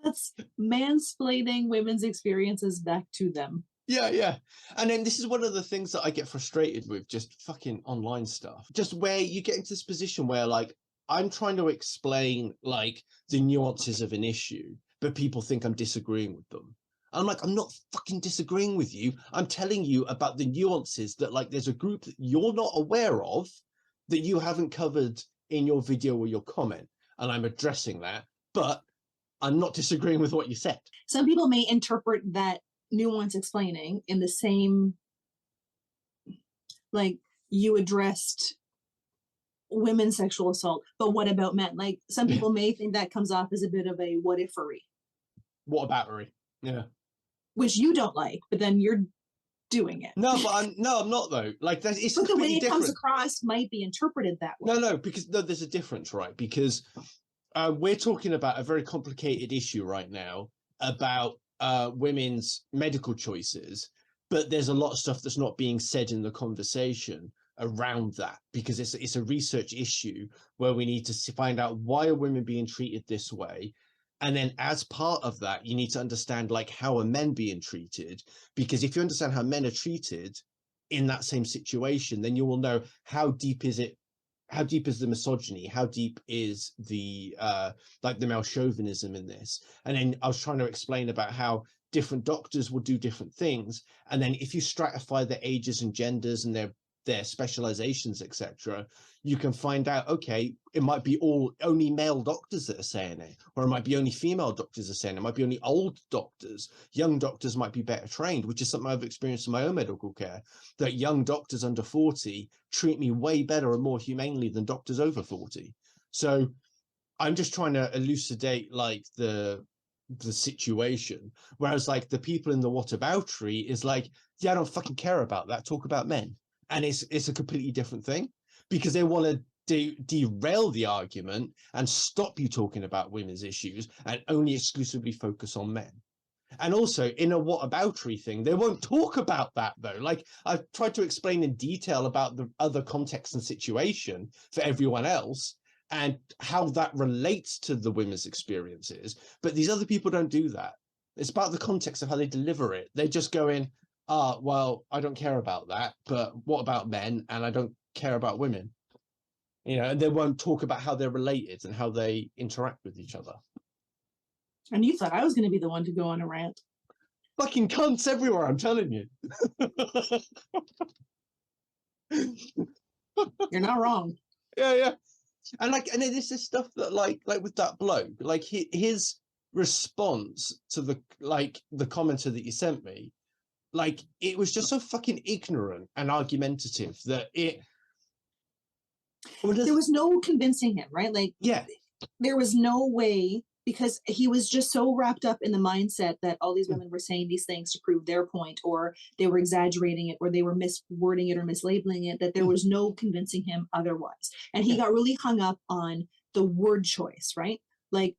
That's mansplaining women's experiences back to them. Yeah. And then this is one of the things that I get frustrated with, just fucking online stuff. Just where you get into this position where, like, I'm trying to explain, like, the nuances of an issue, but people think I'm disagreeing with them. I'm like, I'm not fucking disagreeing with you. I'm telling you about the nuances that, like, there's a group that you're not aware of that you haven't covered in your video or your comment. And I'm addressing that, but I'm not disagreeing with what you said. Some people may interpret that nuance explaining in the same, like, you addressed women's sexual assault, but what about men? Like, some people may think that comes off as a bit of a what ifery. What aboutery? Yeah. Which you don't like, but then you're doing it. No, but I'm not though. Like, it's but the way it different. comes across might be interpreted that way. No, because there's a difference, right? Because we're talking about a very complicated issue right now about women's medical choices, but there's a lot of stuff that's not being said in the conversation around that, because it's a research issue where we need to find out why are women being treated this way. And then as part of that, you need to understand, like, how are men being treated? Because if you understand how men are treated in that same situation, then you will know how deep is it, how deep is the misogyny, how deep is the like the male chauvinism in this. And then I was trying to explain about how different doctors will do different things, and then if you stratify their ages and genders and their specializations, etc., you can find out, okay, it might be only male doctors that are saying it, or it might be only female doctors are saying it, might be only old doctors. Young doctors might be better trained, which is something I've experienced in my own medical care, that young doctors under 40 treat me way better and more humanely than doctors over 40. So I'm just trying to elucidate, like, the situation, whereas, like, the people in the whataboutery is like, yeah, I don't fucking care about that, talk about men. And it's a completely different thing, because they want to derail the argument and stop you talking about women's issues and only exclusively focus on men. And also, in a whataboutery thing, they won't talk about that, though. Like, I've tried to explain in detail about the other context and situation for everyone else and how that relates to the women's experiences, but these other people don't do that. It's about the context of how they deliver it. They just go in, well, I don't care about that, but what about men? And I don't care about women. You know, and they won't talk about how they're related and how they interact with each other. And you thought I was going to be the one to go on a rant. Fucking cunts everywhere, I'm telling you. You're not wrong. Yeah. And then there's this stuff that, like with that bloke, like his response to the commenter that you sent me, like, it was just so fucking ignorant and argumentative that there was no convincing him, right? Like, yeah, there was no way, because he was just so wrapped up in the mindset that all these women were saying these things to prove their point, or they were exaggerating it, or they were miswording it or mislabeling it, that there was no convincing him otherwise. And he got really hung up on the word choice, right? Like,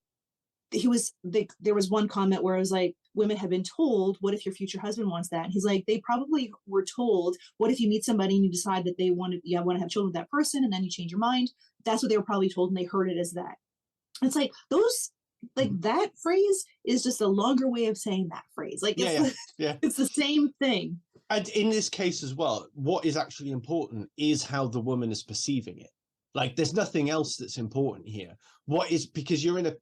there was one comment where I was like, women have been told, what if your future husband wants that? And he's like, they probably were told, what if you meet somebody and you decide that you want to have children with that person, and then you change your mind? That's what they were probably told, and they heard it as that. It's like, that phrase is just a longer way of saying that phrase. Like, it's the same thing. And in this case as well, what is actually important is how the woman is perceiving it. Like, there's nothing else that's important here. Because you're in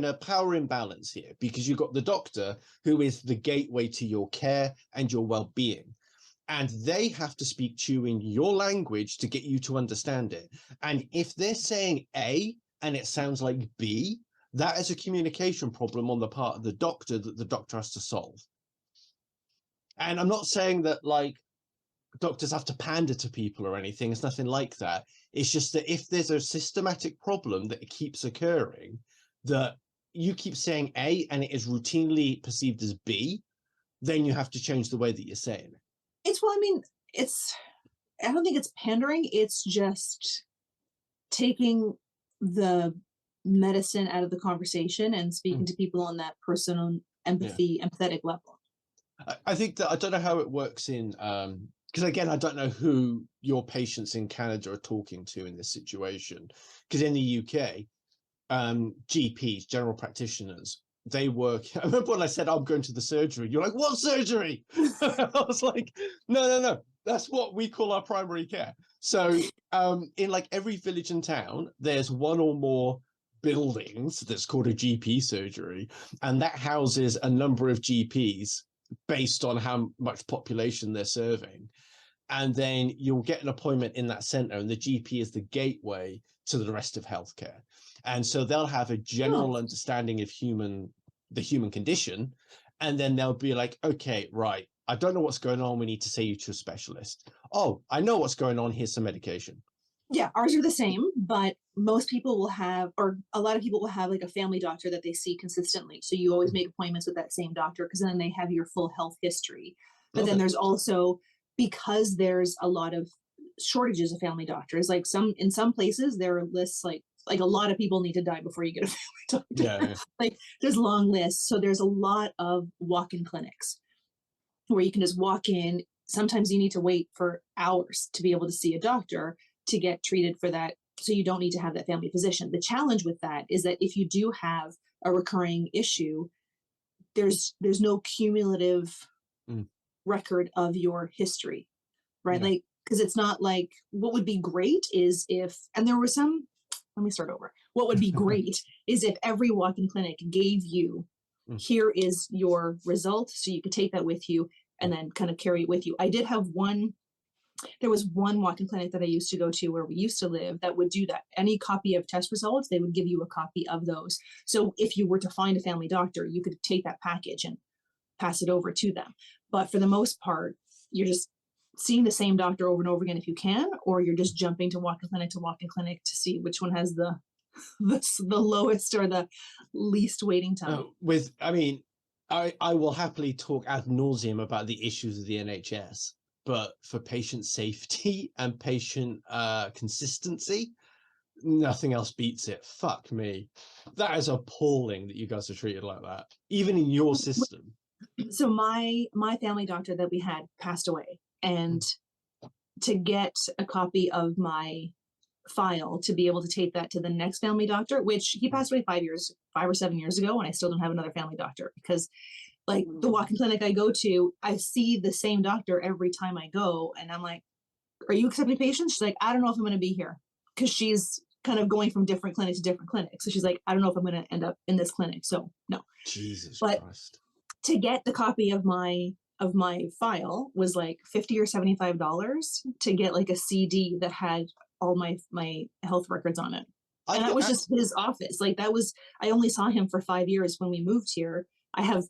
a power imbalance here, because you've got the doctor who is the gateway to your care and your well-being. And they have to speak to you in your language to get you to understand it. And if they're saying A and it sounds like B, that is a communication problem on the part of the doctor that the doctor has to solve. And I'm not saying that, like, doctors have to pander to people or anything. It's nothing like that. It's just that if there's a systematic problem that keeps occurring, that you keep saying A and it is routinely perceived as B, then you have to change the way that you're saying it. I don't think it's pandering. It's just taking the medicine out of the conversation and speaking to people on that personal empathetic level. I think that, I don't know how it works in because again, I don't know who your patients in Canada are talking to in this situation. Because in the UK, GPs, general practitioners, they work. I remember when I said I'm going to the surgery. You're like, what surgery? I was like, no. That's what we call our primary care. So in like every village and town, there's one or more buildings that's called a GP surgery, and that houses a number of GPs based on how much population they're serving. And then you'll get an appointment in that center, and the GP is the gateway to the rest of healthcare. And so they'll have a general understanding of the human condition, and then they'll be like, okay, right, I don't know what's going on. We need to send you to a specialist. Oh, I know what's going on. Here's some medication. Yeah, ours are the same, but most people will have, or a lot of people will have like a family doctor that they see consistently. So you always make appointments with that same doctor because then they have your full health history. But then there's also, because there's a lot of shortages of family doctors, like in some places there are lists like a lot of people need to die before you get a family doctor. Yeah. Like there's long lists. So there's a lot of walk-in clinics where you can just walk in. Sometimes you need to wait for hours to be able to see a doctor to get treated for that. So you don't need to have that family physician. The challenge with that is that if you do have a recurring issue, there's no cumulative record of your history, right? Like, because it's not like, what would be great is if, and there were some, let me start over. What would be great is if every walk-in clinic gave you, here is your result, so you could take that with you and then kind of carry it with you. I did have there was one walk-in clinic that I used to go to where we used to live that would do that. Any copy of test results, they would give you a copy of those. So if you were to find a family doctor, you could take that package and pass it over to them. But for the most part, you're just seeing the same doctor over and over again if you can, or you're just jumping to walk-in clinic to see which one has the lowest or the least waiting time. I will happily talk ad nauseum about the issues of the NHS, but for patient safety and patient consistency, nothing else beats it. Fuck me. That is appalling that you guys are treated like that, even in your system. So my family doctor that we had passed away, and to get a copy of my file to be able to take that to the next family doctor, which he passed away 5 or 7 years ago, and I still don't have another family doctor because like the walk-in clinic I go to, I see the same doctor every time I go, and I'm like, are you accepting patients? She's like, I don't know if I'm going to be here, because she's kind of going from different clinic to different clinics. So she's like, I don't know if I'm going to end up in this clinic. So no. Jesus Christ. To get the copy of my file was like $50 or $75 to get like a CD that had all my health records on it. And that was just his office. Like I only saw him for 5 years when we moved here. I have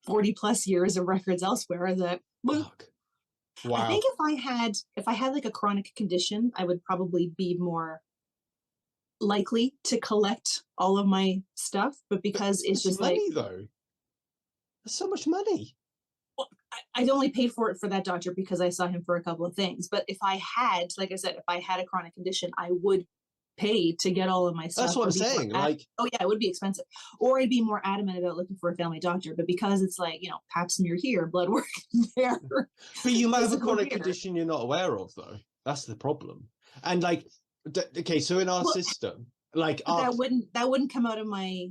40 plus years of records elsewhere that Fuck. Wow. I think if I had like a chronic condition, I would probably be more likely to collect all of my stuff. But because it's just money, though. That's so much money. Well, I only paid for it for that doctor because I saw him for a couple of things. But if I had, like I said, if I had a chronic condition, I would pay to get all of my stuff. That's what I'm saying. Like, oh yeah, it would be expensive. Or I'd be more adamant about looking for a family doctor. But because it's like, pap smear here, blood work there. But you might have a chronic condition you're not aware of, though. That's the problem. And like, okay, so in our system, like that wouldn't come out of my.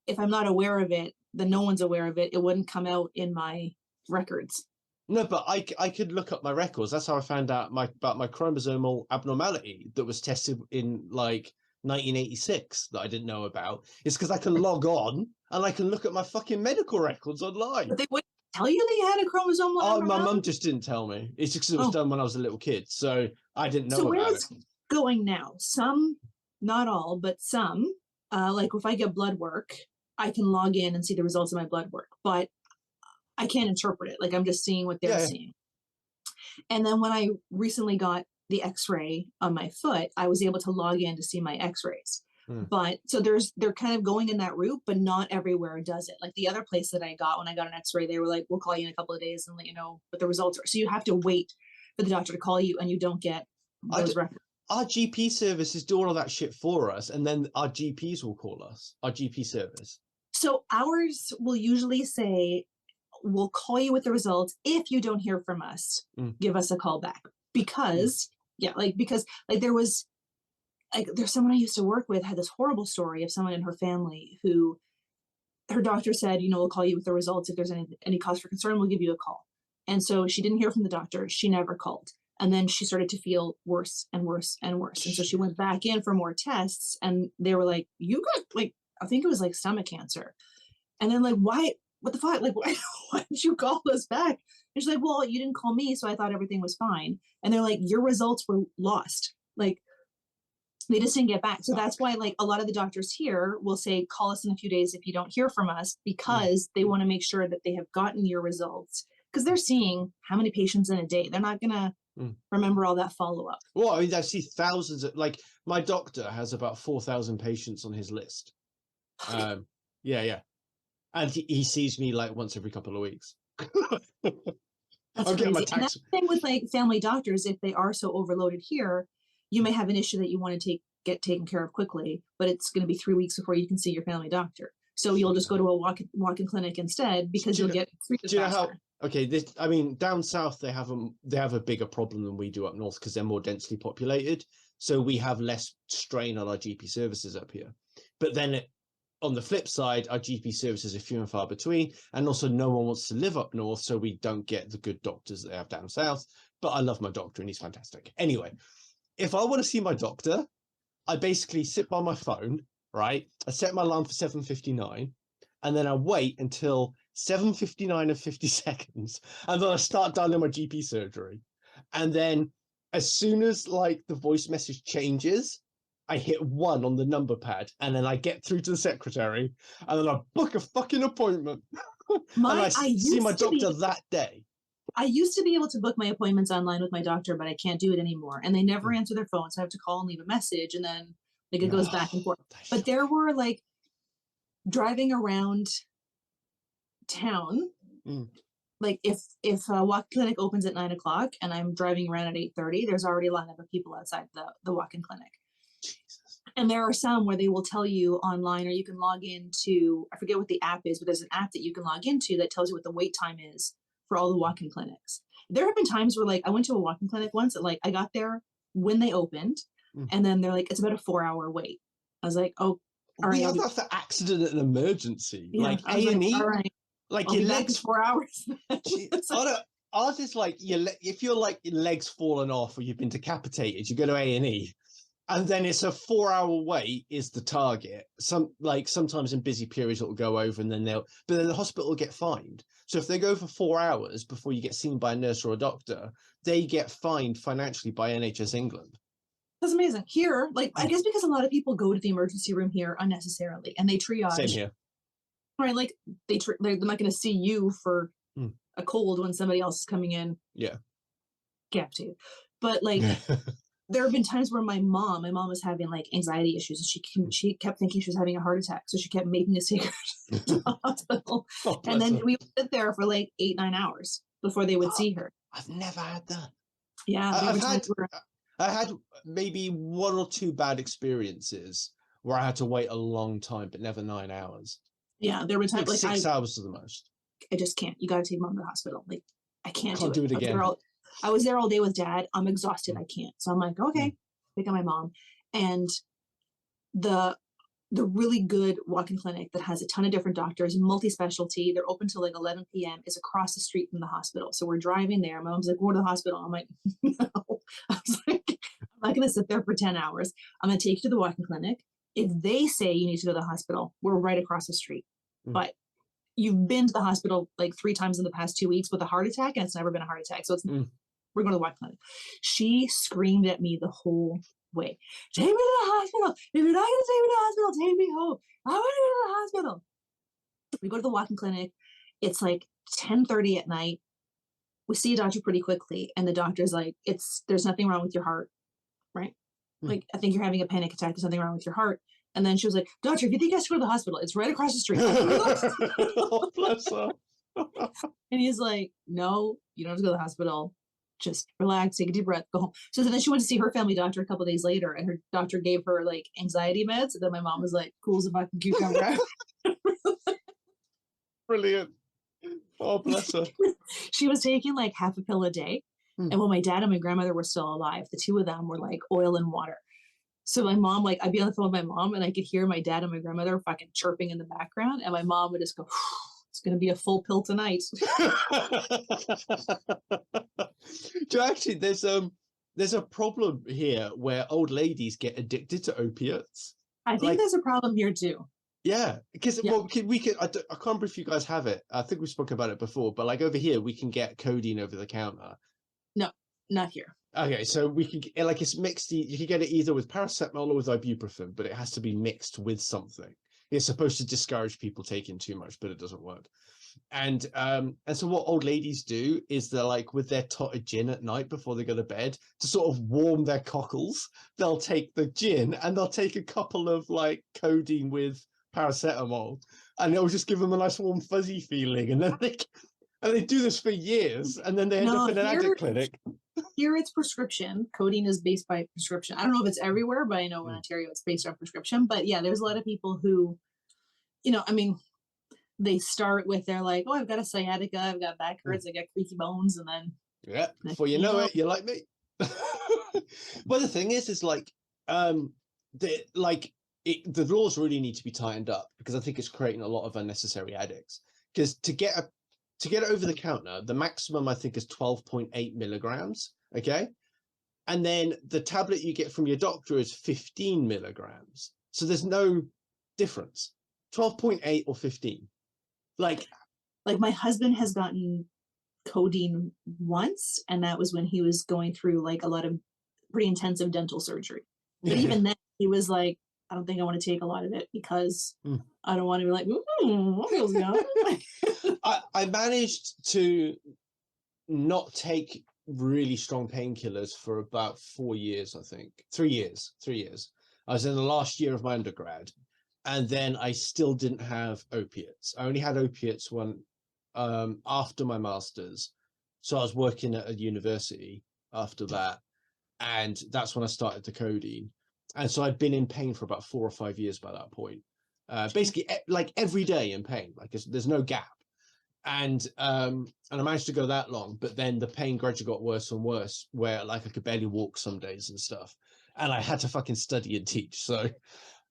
If I'm not aware of it, then no one's aware of it. It wouldn't come out in my records. No, but I could look up my records. That's how I found out about my chromosomal abnormality that was tested in like 1986 that I didn't know about. It's because I can log on and I can look at my fucking medical records online. But they wouldn't tell you that you had a chromosomal abnormality? My mum just didn't tell me. It's just because it was done when I was a little kid, so I didn't know about it. So where it's going now, some, not all, but some, like if I get blood work, I can log in and see the results of my blood work, but I can't interpret it. Like I'm just seeing what they're seeing. And then when I recently got the x-ray on my foot, I was able to log in to see my x-rays. But so they're kind of going in that route, but not everywhere does it. Like the other place that I got, when I got an x-ray, they were like, we'll call you in a couple of days and let you know what the results are. So you have to wait for the doctor to call you, and you don't get those records. Our GP services do all of that shit for us, and then our GPs will call us, our GP service. So ours will usually say, we'll call you with the results. If you don't hear from us, give us a call back. Because there's someone I used to work with had this horrible story of someone in her family who her doctor said, we'll call you with the results. If there's any cause for concern, we'll give you a call. And so she didn't hear from the doctor. She never called. And then she started to feel worse and worse and worse. And so she went back in for more tests, and they were like, you got I think it was stomach cancer. And then why, what the fuck? Why did you call us back? And she's like, well, you didn't call me, so I thought everything was fine. And they're like, your results were lost. They just didn't get back. So that's why a lot of the doctors here will say, call us in a few days if you don't hear from us, because they want to make sure that they have gotten your results, because they're seeing how many patients in a day. They're not going to remember all that follow-up. Well, I mean, I see thousands of, my doctor has about 4,000 patients on his list. Yeah. And he sees me once every couple of weeks. That's crazy. And that's the thing with family doctors. If they are so overloaded here, you may have an issue that you want to get taken care of quickly, but it's going to be 3 weeks before you can see your family doctor. So you'll just go to a walk-in clinic instead, because you'll get treated faster. Okay, down south they have a bigger problem than we do up north, because they're more densely populated. So we have less strain on our GP services up here. But then on the flip side, our GP services are few and far between, and also no one wants to live up north, so we don't get the good doctors that they have down south. But I love my doctor, and he's fantastic. Anyway, if I want to see my doctor, I basically sit by my phone, right? I set my alarm for 7:59, and then I wait until 7:59 and 50 seconds, and then I start dialing my GP surgery. And then as soon as the voice message changes, I hit 1 on the number pad, and then I get through to the secretary, and then I book a fucking appointment. And I see my doctor that day. I used to be able to book my appointments online with my doctor, but I can't do it anymore. And they never answer their phone, so I have to call and leave a message, and then it goes back and forth. But there were driving around town, if a walk clinic opens at 9 o'clock and I'm driving around at 8:30, there's already a lineup of people outside the walk-in clinic. Jesus. And there are some where they will tell you online, or you can log into, I forget what the app is, but there's an app that you can log into that tells you what the wait time is for all the walk-in clinics. There have been times where I went to a walk-in clinic once that I got there when they opened, and then they're it's about a 4-hour wait. I was like, oh, all right. We have that for accident and emergency. Yeah, A&E. All right. Your legs 4 hours. Ours is if your legs fallen off or you've been decapitated, you go to A&E, and then it's a 4-hour wait is the target. Sometimes in busy periods it'll go over, and then but then the hospital will get fined. So if they go for 4 hours before you get seen by a nurse or a doctor, they get fined financially by NHS England. That's amazing. Here, I guess because a lot of people go to the emergency room here unnecessarily, and they triage. Same here. Right, they're not going to see you for a cold when somebody else is coming in. Yeah. Captive. But there have been times where my mom was having anxiety issues, and she kept thinking she was having a heart attack, so she kept making us take her to the hospital. And then we would sit there for 8-9 hours before they would see her. I've never had that. Yeah, I had maybe 1 or 2 bad experiences where I had to wait a long time, but never 9 hours. Yeah, there were times 6 hours to the most. I just can't. You got to take mom to the hospital. I can't do it again. I was there all day with dad. I'm exhausted. I can't. So I'm okay, pick up my mom. And the really good walk-in clinic that has a ton of different doctors, multi-specialty, they're open till 11 p.m. is across the street from the hospital. So we're driving there. My mom's like, go to the hospital. I'm like, no. I was like, I'm not going to sit there for 10 hours. I'm going to take you to the walk-in clinic. If they say you need to go to the hospital, we're right across the street. But you've been to the hospital 3 times in the past 2 weeks with a heart attack, and it's never been a heart attack. So we're going to the walk-in clinic. She screamed at me the whole way. Take me to the hospital. If you're not going to take me to the hospital, take me home. I want to go to the hospital. We go to the walk-in clinic. It's 10:30 at night. We see a doctor pretty quickly, and the doctor's there's nothing wrong with your heart, right? I think you're having a panic attack. There's something wrong with your heart. And then she was like, doctor, if you think I should go to the hospital, it's right across the street. Oh, bless her. And he's like, no, you don't have to go to the hospital. Just relax, take a deep breath, go home. So then she went to see her family doctor a couple of days later, and her doctor gave her anxiety meds. And then my mom was like, cool as a fucking cucumber. Brilliant. Oh, bless her. She was taking like half a pill a day. And when my dad and my grandmother were still alive, the two of them were like oil and water. So my mom, like, I'd be on the phone with my mom and I could hear my dad and my grandmother fucking chirping in the background. And my mom would just go, it's going to be a full pill tonight. So actually, there's a problem here where old ladies get addicted to opiates. I think there's a problem here too. Yeah, because well, we can. I can't remember if you guys have it. I think we've spoken about it before, but like over here, we can get codeine over the counter. No, not here. Okay, so we can like it's mixed. You can get it either with paracetamol or with ibuprofen, but it has to be mixed with something. It's supposed to discourage people taking too much, but it doesn't work. And so what old ladies do is they're like with their totted gin at night before they go to bed to sort of warm their cockles. They'll take the gin and they'll take a couple of like codeine with paracetamol, and it'll just give them a nice warm fuzzy feeling. And then they do this for years, and then they end up in an addict clinic. Here it's prescription. Codeine is based by prescription. I don't know if it's everywhere, but I know in Ontario it's based on prescription. But yeah, there's a lot of people who, I mean, they start with they're like, oh, I've got a sciatica, I've got back hurts, I got creaky bones, and then before you know it, you're like me. Well, the thing is like the laws really need to be tightened up, because I think it's creating a lot of unnecessary addicts. Because to get it over the counter, the maximum I think is 12.8 milligrams. Okay, and then the tablet you get from your doctor is 15 milligrams. So there's no difference. 12.8 or 15. Like my husband has gotten codeine once, and that was when he was going through like a lot of pretty intensive dental surgery. But even then, he was like, I don't think I want to take a lot of it because I don't want to be like, what feels good? I managed to not take really strong painkillers for about 4 years, I think. 3 years. I was in the last year of my undergrad, and then I still didn't have opiates. I only had opiates after my master's. So I was working at a university after that, and that's when I started the codeine. And so I'd been in pain for about 4 or 5 years by that point. Basically, like every day in pain, like there's no gap. And I managed to go that long, but then the pain gradually got worse and worse, where like I could barely walk some days and stuff. And I had to fucking study and teach. So,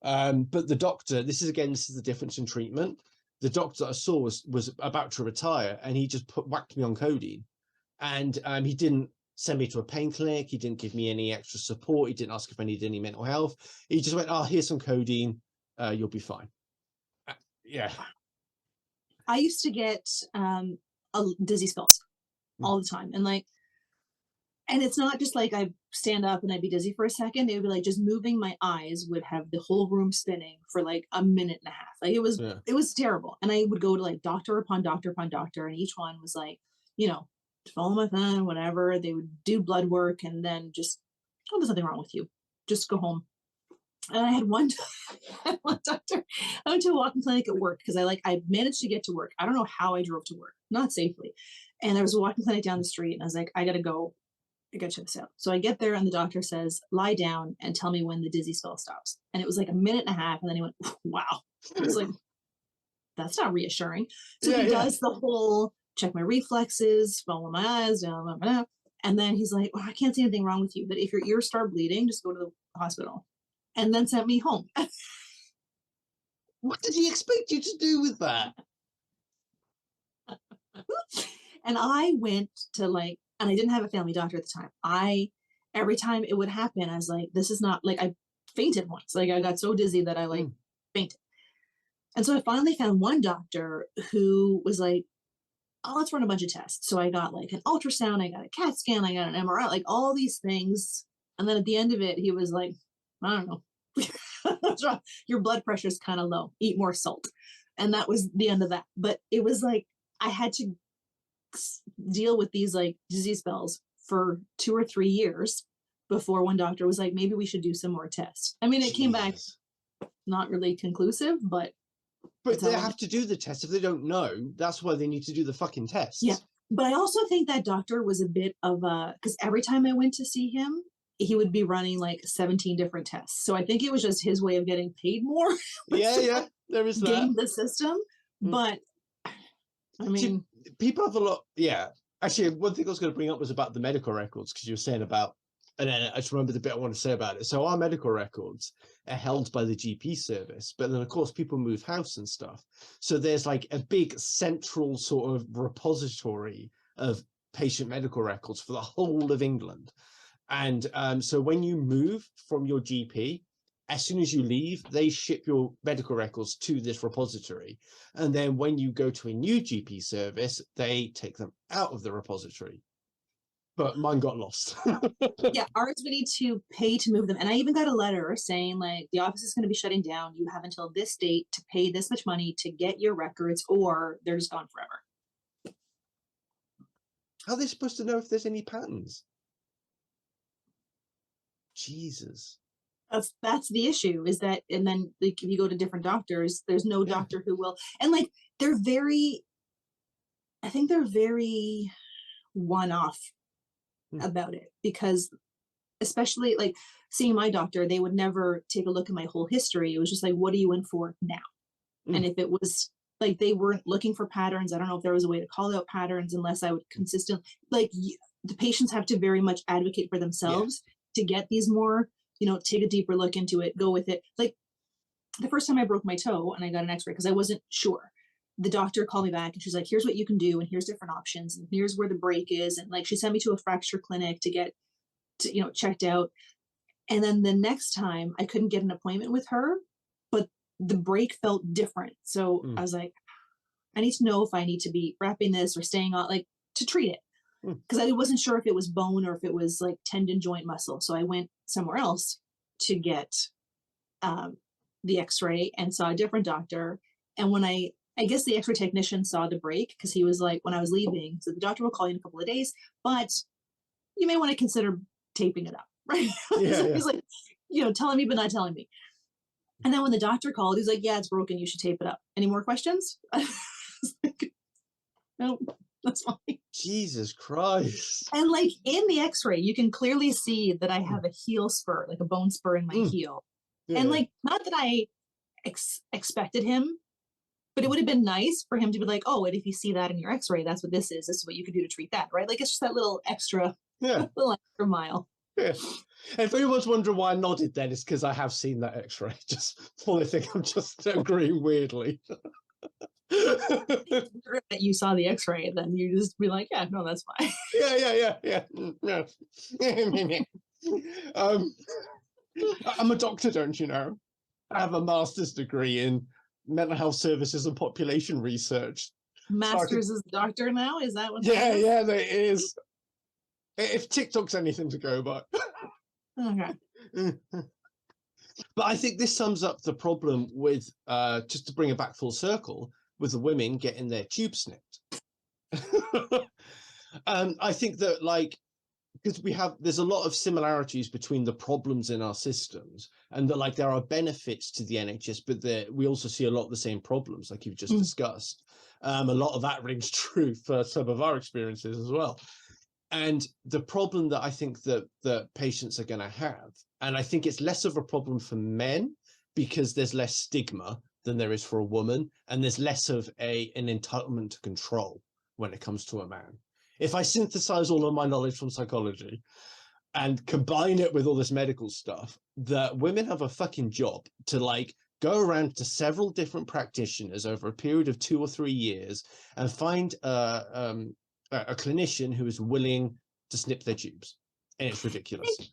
but the doctor, this is the difference in treatment. The doctor that I saw was about to retire, and he just whacked me on codeine. And he didn't send me to a pain clinic. He didn't give me any extra support. He didn't ask if I needed any mental health. He just went, oh, here's some codeine. You'll be fine. Yeah. I used to get dizzy spells all the time. And it's not just like I stand up and I'd be dizzy for a second. It would be like just moving my eyes would have the whole room spinning for like a minute and a half. Like it was terrible. And I would go to like doctor upon doctor upon doctor. And each one was like, follow my plan, whatever. They would do blood work and then just, oh, there's nothing wrong with you. Just go home. And I had one doctor. I went to a walking clinic at work because I managed to get to work. I don't know how I drove to work, not safely. And there was a walking clinic down the street, and I was like, I gotta go. I gotta check this out. So I get there, and the doctor says, lie down and tell me when the dizzy spell stops. And it was like a minute and a half, and then he went, wow. I was like, that's not reassuring. So he does the whole check my reflexes, follow my eyes, blah, blah, blah. And then he's like, well, I can't see anything wrong with you, but if your ears start bleeding, just go to the hospital. And then sent me home. What did he expect you to do with that? And I went to and I didn't have a family doctor at the time. Every time it would happen, I was like, this is not, I fainted once. I got so dizzy that I fainted. And so I finally found one doctor who was like, oh, let's run a bunch of tests. So I got an ultrasound, I got a CAT scan, I got an MRI, all these things. And then at the end of it, he was like, I don't know. What's wrong? Your blood pressure is kind of low. Eat more salt. And that was the end of that. But it was I had to deal with these disease spells for 2 or 3 years before one doctor was like, maybe we should do some more tests. I mean, it came back not really conclusive, but they have to do the test. If they don't know, that's why they need to do the fucking tests. Yeah. But I also think that doctor was a bit of because every time I went to see him, he would be running 17 different tests. So I think it was just his way of getting paid more. Yeah, there is that. Game the system. But I mean, people have a lot. Yeah, actually, one thing I was going to bring up was about the medical records, because you were saying about, and then I just remembered the bit I want to say about it. So our medical records are held by the GP service, but then of course people move house and stuff. So there's like a big central sort of repository of patient medical records for the whole of England. And so when you move from your GP, as soon as you leave, they ship your medical records to this repository. And then when you go to a new GP service, they take them out of the repository. But mine got lost. yeah, ours we need to pay to move them. And I even got a letter saying like the office is going to be shutting down. You have until this date to pay this much money to get your records, or they're just gone forever. How are they supposed to know if there's any patterns? Jesus. That's the issue, is that, and then like if you go to different doctors, there's no doctor who will, and like I think they're very one-off about it, because especially like seeing my doctor, they would never take a look at my whole history. It was just like, what are you in for now? And if it was like they weren't looking for patterns, I don't know if there was a way to call out patterns unless I would consistently, like the patients have to very much advocate for themselves to get these more, take a deeper look into it, go with it. Like the first time I broke my toe and I got an x-ray because I wasn't sure, the doctor called me back and she's like, here's what you can do, and here's different options, and here's where the break is. And like, she sent me to a fracture clinic to get, checked out. And then the next time I couldn't get an appointment with her, but the break felt different. So I was like, I need to know if I need to be wrapping this or staying on, like, to treat it. Because I wasn't sure if it was bone or if it was like tendon, joint, muscle. So I went somewhere else to get the x-ray and saw a different doctor. And when I guess the x-ray technician saw the break, because he was like, when I was leaving, so the doctor will call you in a couple of days, but you may want to consider taping it up, right? So he's like, telling me but not telling me. And then when the doctor called, he's like, yeah, it's broken, you should tape it up. Any more questions? Like, no, that's fine. Jesus Christ. And like in the x-ray, you can clearly see that I have a heel spur, like a bone spur in my heel. And like, not that I expected him, but it would have been nice for him to be like, oh, and if you see that in your x-ray, that's what this is what you can do to treat that, right? Like, it's just that little extra mile. Yeah. And if anyone's wondering why I nodded, then it's because I have seen that x-ray. Just fully think I'm just agreeing weirdly. That you saw the x-ray, then you just be like, yeah, no, that's fine. Yeah. I'm a doctor, don't you know? I have a master's degree in mental health services and population research. Master's is doctor now? Is that what that is? Yeah, there is. If TikTok's anything to go by. Okay. But I think this sums up the problem with, just to bring it back full circle, with the women getting their tubes snipped. I think that, like, because there's a lot of similarities between the problems in our systems, and that, like, there are benefits to the NHS, but we also see a lot of the same problems, like you've just discussed. A lot of that rings true for some of our experiences as well. And the problem that I think that patients are going to have, and I think it's less of a problem for men because there's less stigma than there is for a woman, and there's less of an entitlement to control when it comes to a man. If I synthesize all of my knowledge from psychology and combine it with all this medical stuff, that women have a fucking job to, like, go around to several different practitioners over a period of 2 or 3 years and find a clinician who is willing to snip their tubes. And it's ridiculous. It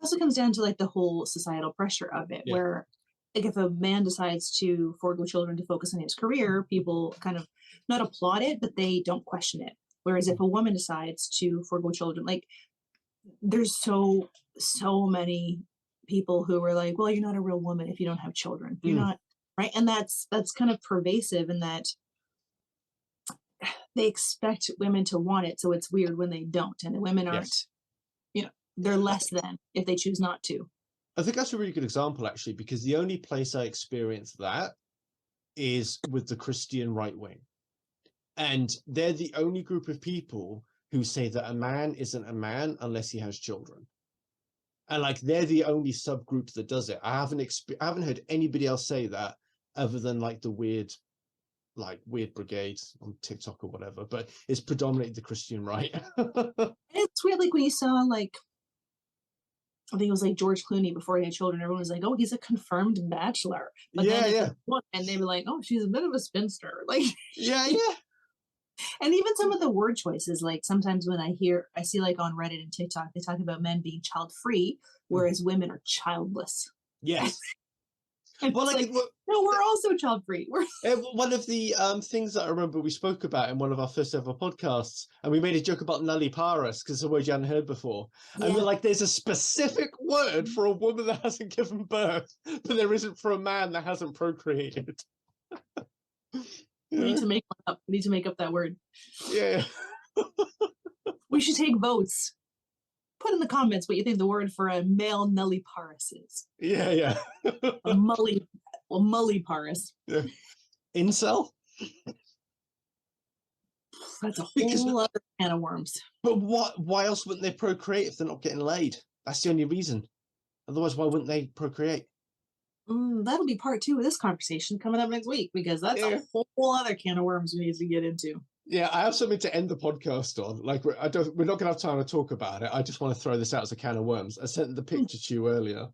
also comes down to like the whole societal pressure of it, where like if a man decides to forego children to focus on his career, people kind of not applaud it, but they don't question it. Whereas if a woman decides to forego children, like there's so many people who are like, well, you're not a real woman if you don't have children. You're not, right? And that's kind of pervasive in that they expect women to want it. So it's weird when they don't. And the women aren't, they're less than if they choose not to. I think that's a really good example, actually, because the only place I experience that is with the Christian right wing. And they're the only group of people who say that a man isn't a man unless he has children. And like, they're the only subgroup that does it. I haven't heard anybody else say that other than like the weird, like weird brigade on TikTok or whatever, but it's predominantly the Christian right. It's weird, like when you saw like, I think it was like George Clooney before he had children, everyone was like, oh, he's a confirmed bachelor. But then and they were like, oh, she's a bit of a spinster. Like, yeah. And even some of the word choices, like sometimes when I see like on Reddit and TikTok, they talk about men being child free, whereas women are childless. Yes. Well, like, no, we're also child free. One of the things that I remember we spoke about in one of our first ever podcasts, and we made a joke about nulliparous because it's a word you hadn't heard before. Yeah. And we're like, there's a specific word for a woman that hasn't given birth, but there isn't for a man that hasn't procreated. We need to make one up. We need to make up that word. Yeah. We should take votes. Put in the comments what you think the word for a male nulliparous is. Yeah. A mulliparous. Yeah. Incel? That's a whole other can of worms. But why else wouldn't they procreate if they're not getting laid? That's the only reason. Otherwise, why wouldn't they procreate? That'll be part 2 of this conversation coming up next week, because that's a whole other can of worms we need to get into. Yeah, I have something to end the podcast on. Like, we're not going to have time to talk about it. I just want to throw this out as a can of worms. I sent the picture to you earlier,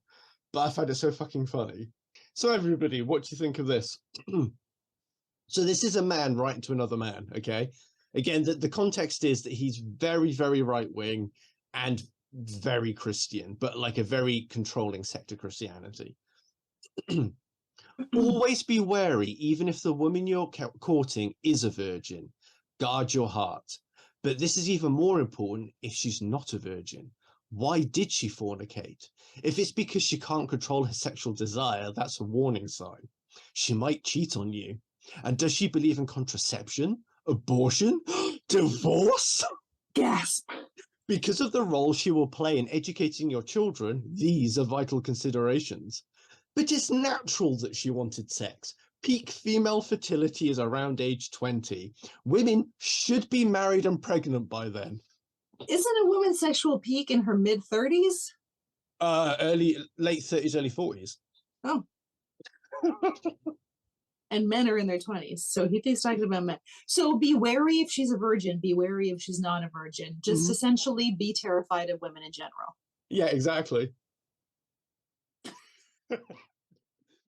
but I find it so fucking funny. So everybody, what do you think of this? So this is a man writing to another man, okay? Again, the context is that he's very, very right-wing and very Christian, but like a very controlling sect of Christianity. Always be wary, even if the woman you're courting is a virgin. Guard your heart. But this is even more important if she's not a virgin. Why did she fornicate? If it's because she can't control her sexual desire, that's a warning sign. She might cheat on you. And does she believe in contraception? Abortion? Divorce? Gasp. Because of the role she will play in educating your children, these are vital considerations. But it's natural that she wanted sex. Peak female fertility is around age 20. Women should be married and pregnant by then. Isn't a woman's sexual peak in her mid-30s? Late 30s, early 40s. Oh. And men are in their 20s. So he's talking about men. So be wary if she's a virgin. Be wary if she's not a virgin. Just essentially be terrified of women in general. Yeah, exactly.